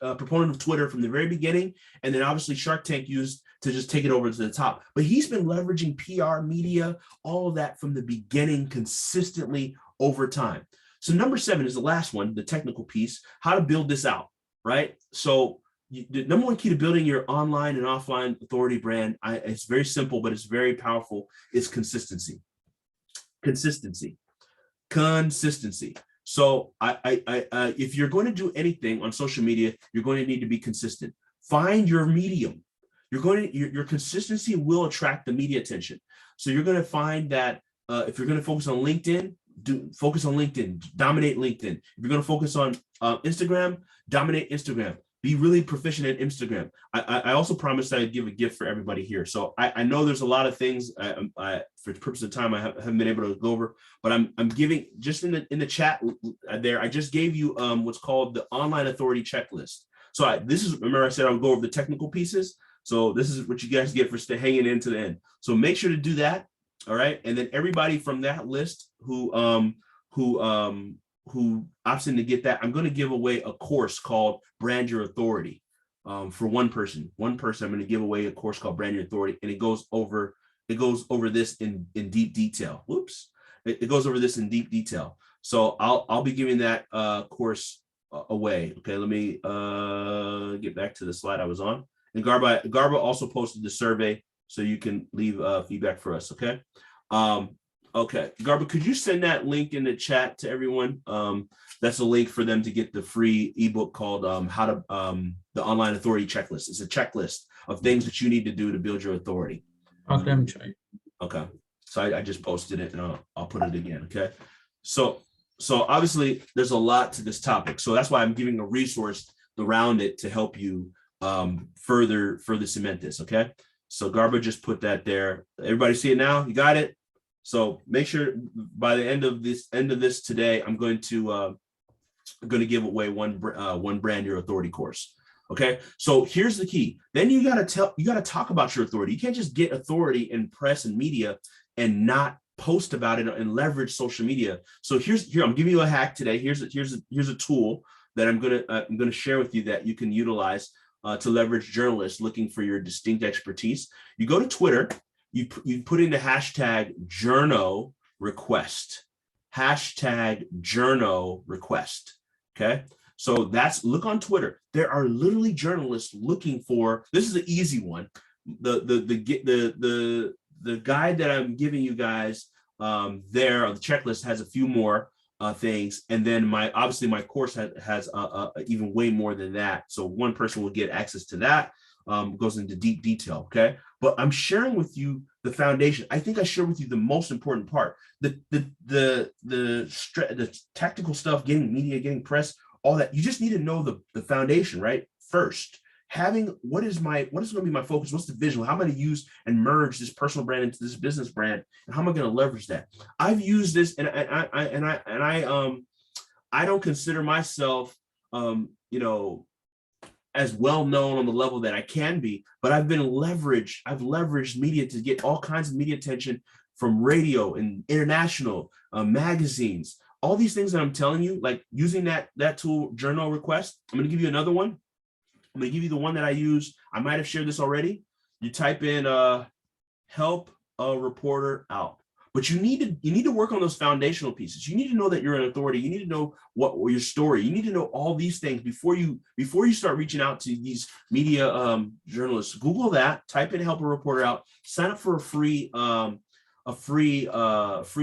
[SPEAKER 2] proponent of Twitter from the very beginning, and then obviously Shark Tank used to just take it over to the top. But he's been leveraging PR, media, all of that from the beginning consistently over time. So number 7 is the last one, the technical piece, how to build this out, right? So the number one key to building your online and offline authority brand, it's very simple, but it's very powerful, is consistency. Consistency. So if you're going to do anything on social media, you're going to need to be consistent. Find your medium. Your consistency will attract the media attention. So you're going to find that if you're going to focus on LinkedIn, focus on LinkedIn, dominate LinkedIn. If you're going to focus on Instagram, dominate Instagram. Be really proficient in Instagram. I also promised that I'd give a gift for everybody here. So I know there's a lot of things for the purpose of time I haven't been able to go over, but I'm giving just in the chat there. I just gave you what's called the Online Authority Checklist. So remember I said I would go over the technical pieces. So this is what you guys get for hanging in to the end. So make sure to do that. All right, and then everybody from that list who opts in to get that, I'm going to give away a course called Brand Your Authority for one person. I'm going to give away a course called Brand Your Authority, and it goes over this in deep detail. Whoops, it goes over this in deep detail. So I'll be giving that course away. Okay, let me get back to the slide I was on. And Garba also posted the survey, so you can leave feedback for us. Okay. Okay, Garba, could you send that link in the chat to everyone? That's a link for them to get the free ebook called the Online Authority Checklist. It's a checklist of things that you need to do to build your authority.
[SPEAKER 1] Okay, I'm trying.
[SPEAKER 2] Okay, so I just posted it, and I'll put it again. Okay, so obviously there's a lot to this topic, so that's why I'm giving a resource around it to help you further cement this. Okay. So Garba just put that there. Everybody see it now? You got it? So make sure by the end of this today, I'm going to give away one Brand Your Authority course. Okay. So here's the key. Then you got to talk about your authority. You can't just get authority in press and media and not post about it and leverage social media. So here I'm giving you a hack today. Here's a tool that I'm gonna share with you that you can utilize to leverage journalists looking for your distinct expertise. You go to Twitter, you put in the hashtag journo request, hashtag journo request. Okay, so look on Twitter. There are literally journalists looking for. This is an easy one. The guide that I'm giving you guys there on the checklist has a few more things, and then my course has even way more than that. So one person will get access to that. Goes into deep detail. Okay, but I'm sharing with you the foundation. I think I share with you the most important part. The tactical stuff, getting media, getting press, all that. You just need to know the foundation, right? First, having what is going to be my focus? What's the vision? How am I going to use and merge this personal brand into this business brand? And how am I going to leverage that? I've used this, and I don't consider myself, as well known on the level that I can be, but I've leveraged media to get all kinds of media attention from radio and international magazines. All these things that I'm telling you, like using that tool, Journal Request. I'm going to give you another one. I'm going to give you the one that I use. I might have shared this already. You type in help a reporter out. But you need to work on those foundational pieces. You need to know that you're an authority. You need to know what your story. You need to know all these things before you start reaching out to these media journalists. Google that. Type in "help a reporter out." Sign up for a free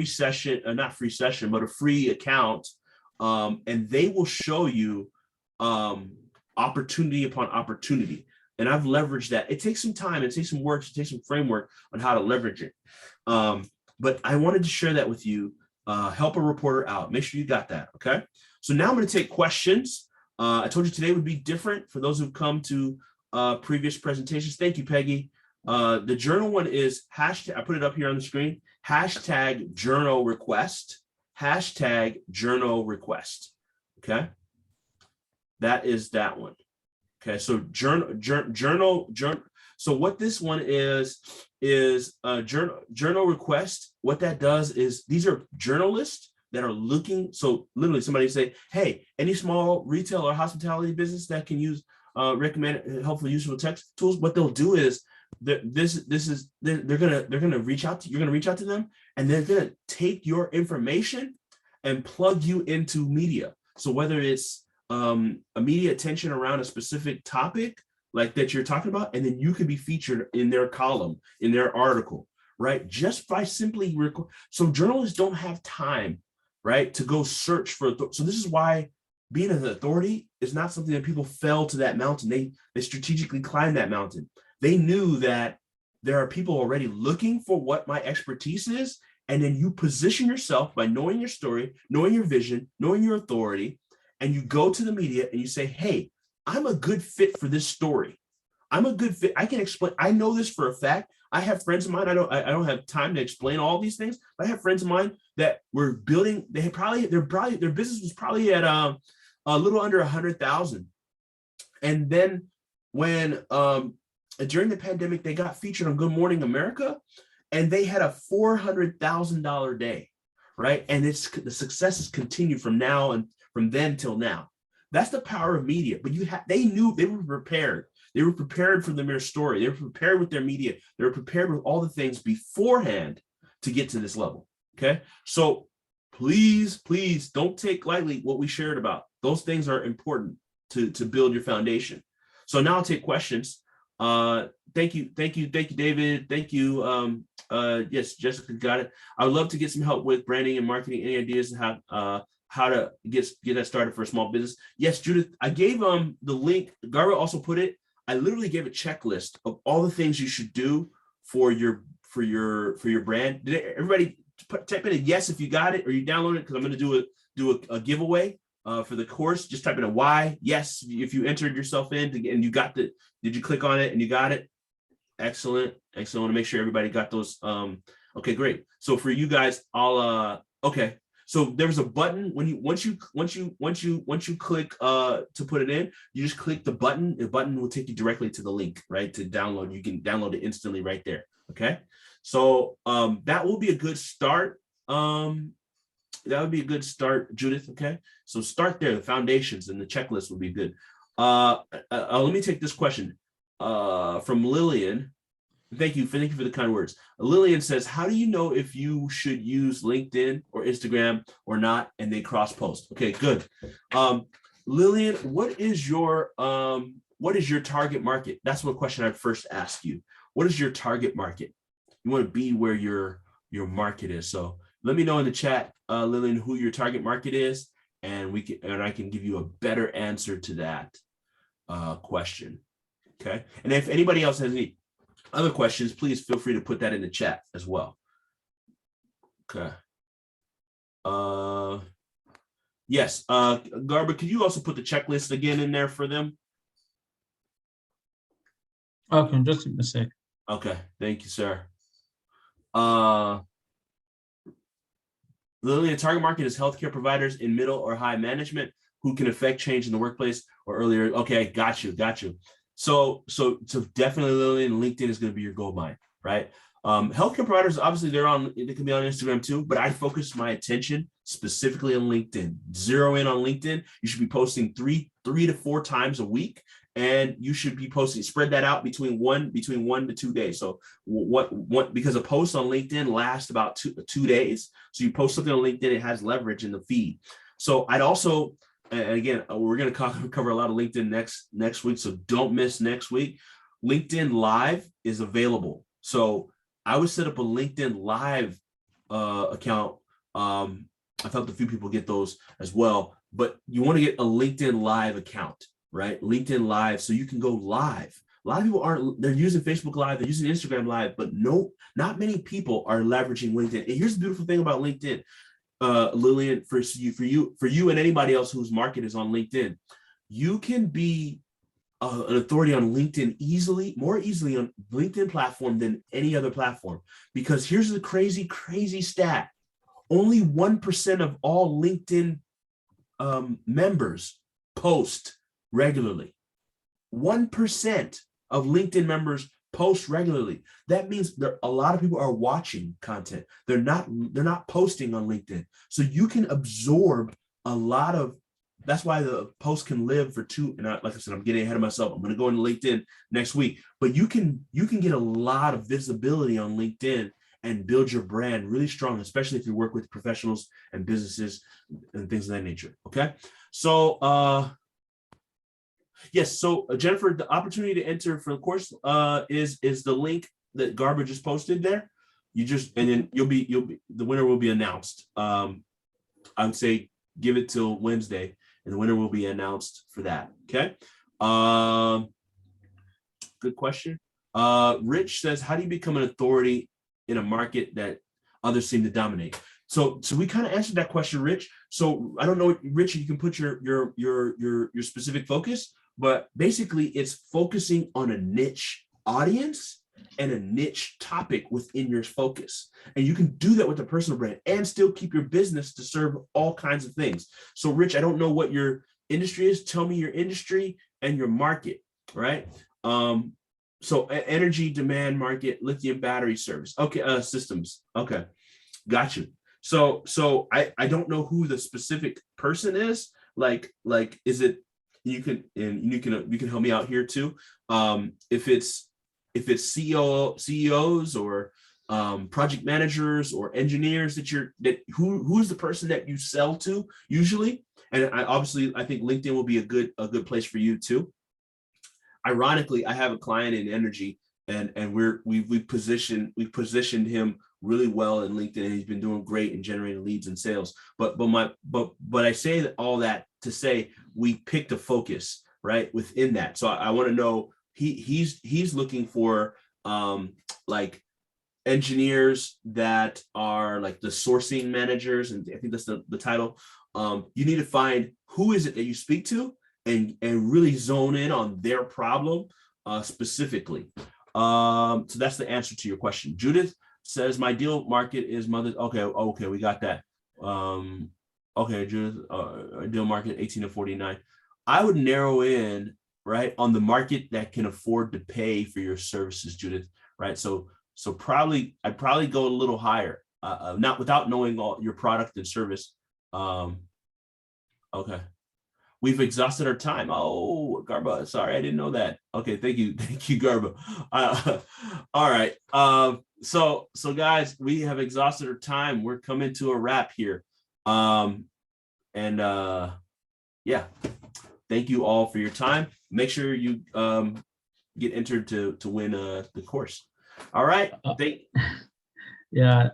[SPEAKER 2] session, not free session, but a free account, and they will show you opportunity upon opportunity. And I've leveraged that. It takes some time. It takes some work. It takes some framework on how to leverage it. But I wanted to share that with you. Help a reporter out. Make sure you got that. Okay. So now I'm going to take questions. I told you today would be different for those who've come to previous presentations. Thank you, Peggy. The journal one is hashtag. I put it up here on the screen. Hashtag journal request. Hashtag journal request. Okay. That is that one. Okay. So journal. So what this one is journal request. What that does is these are journalists that are looking. So literally somebody say, hey, any small retail or hospitality business that can use recommend helpful useful text tools. What they'll do is they're gonna reach out to, you're gonna reach out to them, and they're gonna take your information and plug you into media. So whether it's a media attention around a specific topic like that you're talking about, and then you can be featured in their column, in their article, right? Just by simply so journalists don't have time, right, to go search for. So this is why being an authority is not something that people fell to that mountain. They strategically climbed that mountain. They knew that there are people already looking for what my expertise is, and then you position yourself by knowing your story, knowing your vision, knowing your authority, and you go to the media and you say, hey, I'm a good fit for this story. I'm a good fit. I can explain. I know this for a fact. I have friends of mine. I don't have time to explain all these things, but I have friends of mine that were building. Their business was probably at a little under 100,000. And then when during the pandemic, they got featured on Good Morning America, and they had a $400,000 day, right? And the successes continued from now and from then till now. That's the power of media. But they knew, they were prepared. They were prepared for their story. They were prepared with their media. They were prepared with all the things beforehand to get to this level. Okay. So please don't take lightly what we shared about. Those things are important to build your foundation. So now I'll take questions. Thank you, David. Thank you. Yes, Jessica got it. I would love to get some help with branding and marketing. Any ideas on how to get that started for a small business? Yes, Judith, I gave the link. Garba also put it. I literally gave a checklist of all the things you should do for your brand. Did everybody type in a yes if you got it, or you download it, because I'm going to do a giveaway for the course, just type in a Y. Yes, if you entered yourself in and you got the, did you click on it and you got it? Excellent. Excellent. I want to make sure everybody got those. Okay, great. So for you guys, okay. So there was a button when you once you click to put it in, you just click the button. The button will take you directly to the link, right? To download. You can download it instantly right there. Okay. So that will be a good start. That would be a good start, Judith. Okay. So start there. The foundations and the checklist would be good. Let me take this question from Lillian. Thank you for the kind words. Lillian says, how do you know if you should use LinkedIn or Instagram or not, and they cross post? Okay, good. Lillian, what is your target market? That's one question I'd first ask you. What is your target market? You want to be where your market is. So let me know in the chat, Lillian, who your target market is, and I can give you a better answer to that question. Okay, and if anybody else has any other questions, please feel free to put that in the chat as well. Okay. Yes, Garber, could you also put the checklist again in there for them?
[SPEAKER 1] Okay, just a sec.
[SPEAKER 2] Okay, thank you, sir. Lillian, target market is healthcare providers in middle or high management who can affect change in the workplace or earlier. Okay, got you. So definitely, Lillian, LinkedIn is going to be your gold mine, right? Healthcare providers, obviously, they can be on Instagram too, but I focus my attention specifically on LinkedIn. Zero in on LinkedIn. You should be posting three to 4 times a week, and you should be posting. Spread that out between 1 to 2 days. So what because a post on LinkedIn lasts about 2 days. So you post something on LinkedIn, it has leverage in the feed. So I'd also. And again, we're going to cover a lot of LinkedIn next week, so don't miss next week. LinkedIn Live is available. So I would set up a LinkedIn Live account. I've helped a few people get those as well, but you want to get a LinkedIn Live account, right? LinkedIn Live, so you can go live. A lot of people they're using Facebook Live, they're using Instagram Live, but not many people are leveraging LinkedIn. And here's the beautiful thing about LinkedIn. Lillian, for you and anybody else whose market is on LinkedIn, you can be an authority on LinkedIn more easily on LinkedIn platform than any other platform. Because here's the crazy stat. Only 1% of all LinkedIn members post regularly. 1% of LinkedIn members post regularly. That means a lot of people are watching content. They're not posting on LinkedIn. So you can absorb a lot of. That's why the post can live for 2. And like I said, I'm getting ahead of myself. I'm going to go into LinkedIn next week. But you can get a lot of visibility on LinkedIn and build your brand really strong, especially if you work with professionals and businesses and things of that nature. Okay, so. Yes, so Jennifer, the opportunity to enter for the course is the link that Garber just posted there. And then the winner will be announced. I would say give it till Wednesday, and the winner will be announced for that. Okay. Good question. Rich says, how do you become an authority in a market that others seem to dominate? So we kind of answered that question, Rich. So I don't know, Rich, you can put your specific focus. But basically, it's focusing on a niche audience and a niche topic within your focus. And you can do that with a personal brand and still keep your business to serve all kinds of things. So, Rich, I don't know what your industry is. Tell me your industry and your market, right? So energy demand market, lithium battery service. Okay, systems. Okay, got you. So I don't know who the specific person is. Like is it? You can help me out here too. If it's CEOs or project managers or engineers who's the person that you sell to usually, and I think LinkedIn will be a good place for you too. Ironically, I have a client in energy, and we've positioned him really well in LinkedIn, and he's been doing great in generating leads and sales. But I say all that to say we picked a focus right within that. So I want to know he's looking for like engineers that are like the sourcing managers, and I think that's the title, You need to find who is it that you speak to and really zone in on their problem specifically. So that's the answer to your question. Judith says my deal market is mother. Okay, we got that. Okay, Judith, deal market 18 to 49. I would narrow in, right, on the market that can afford to pay for your services, Judith, right? So I'd probably go a little higher, not without knowing all your product and service. Okay. We've exhausted our time. Oh, Garba, sorry, I didn't know that. Okay, thank you, Garba. All right. So guys, we have exhausted our time. We're coming to a wrap here. Yeah, thank you all for your time. Make sure you get entered to win the course. All right.
[SPEAKER 1] Yeah,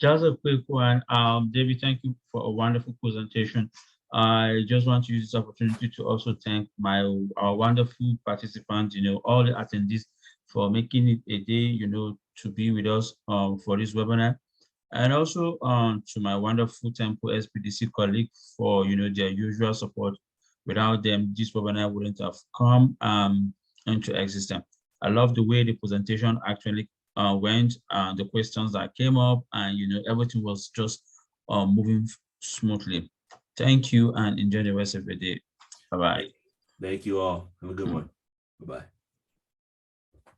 [SPEAKER 1] just a quick one. David, thank you for a wonderful presentation. I just want to use this opportunity to also thank our wonderful participants, all the attendees for making it a day, to be with us for this webinar. And also to my wonderful Temple SPDC colleague for, their usual support. Without them, this webinar wouldn't have come into existence. I love the way the presentation actually went, the questions that came up, and everything was just moving smoothly. Thank you and enjoy the rest of the day. Bye-bye.
[SPEAKER 2] Thank you all. Have a good one. Bye-bye.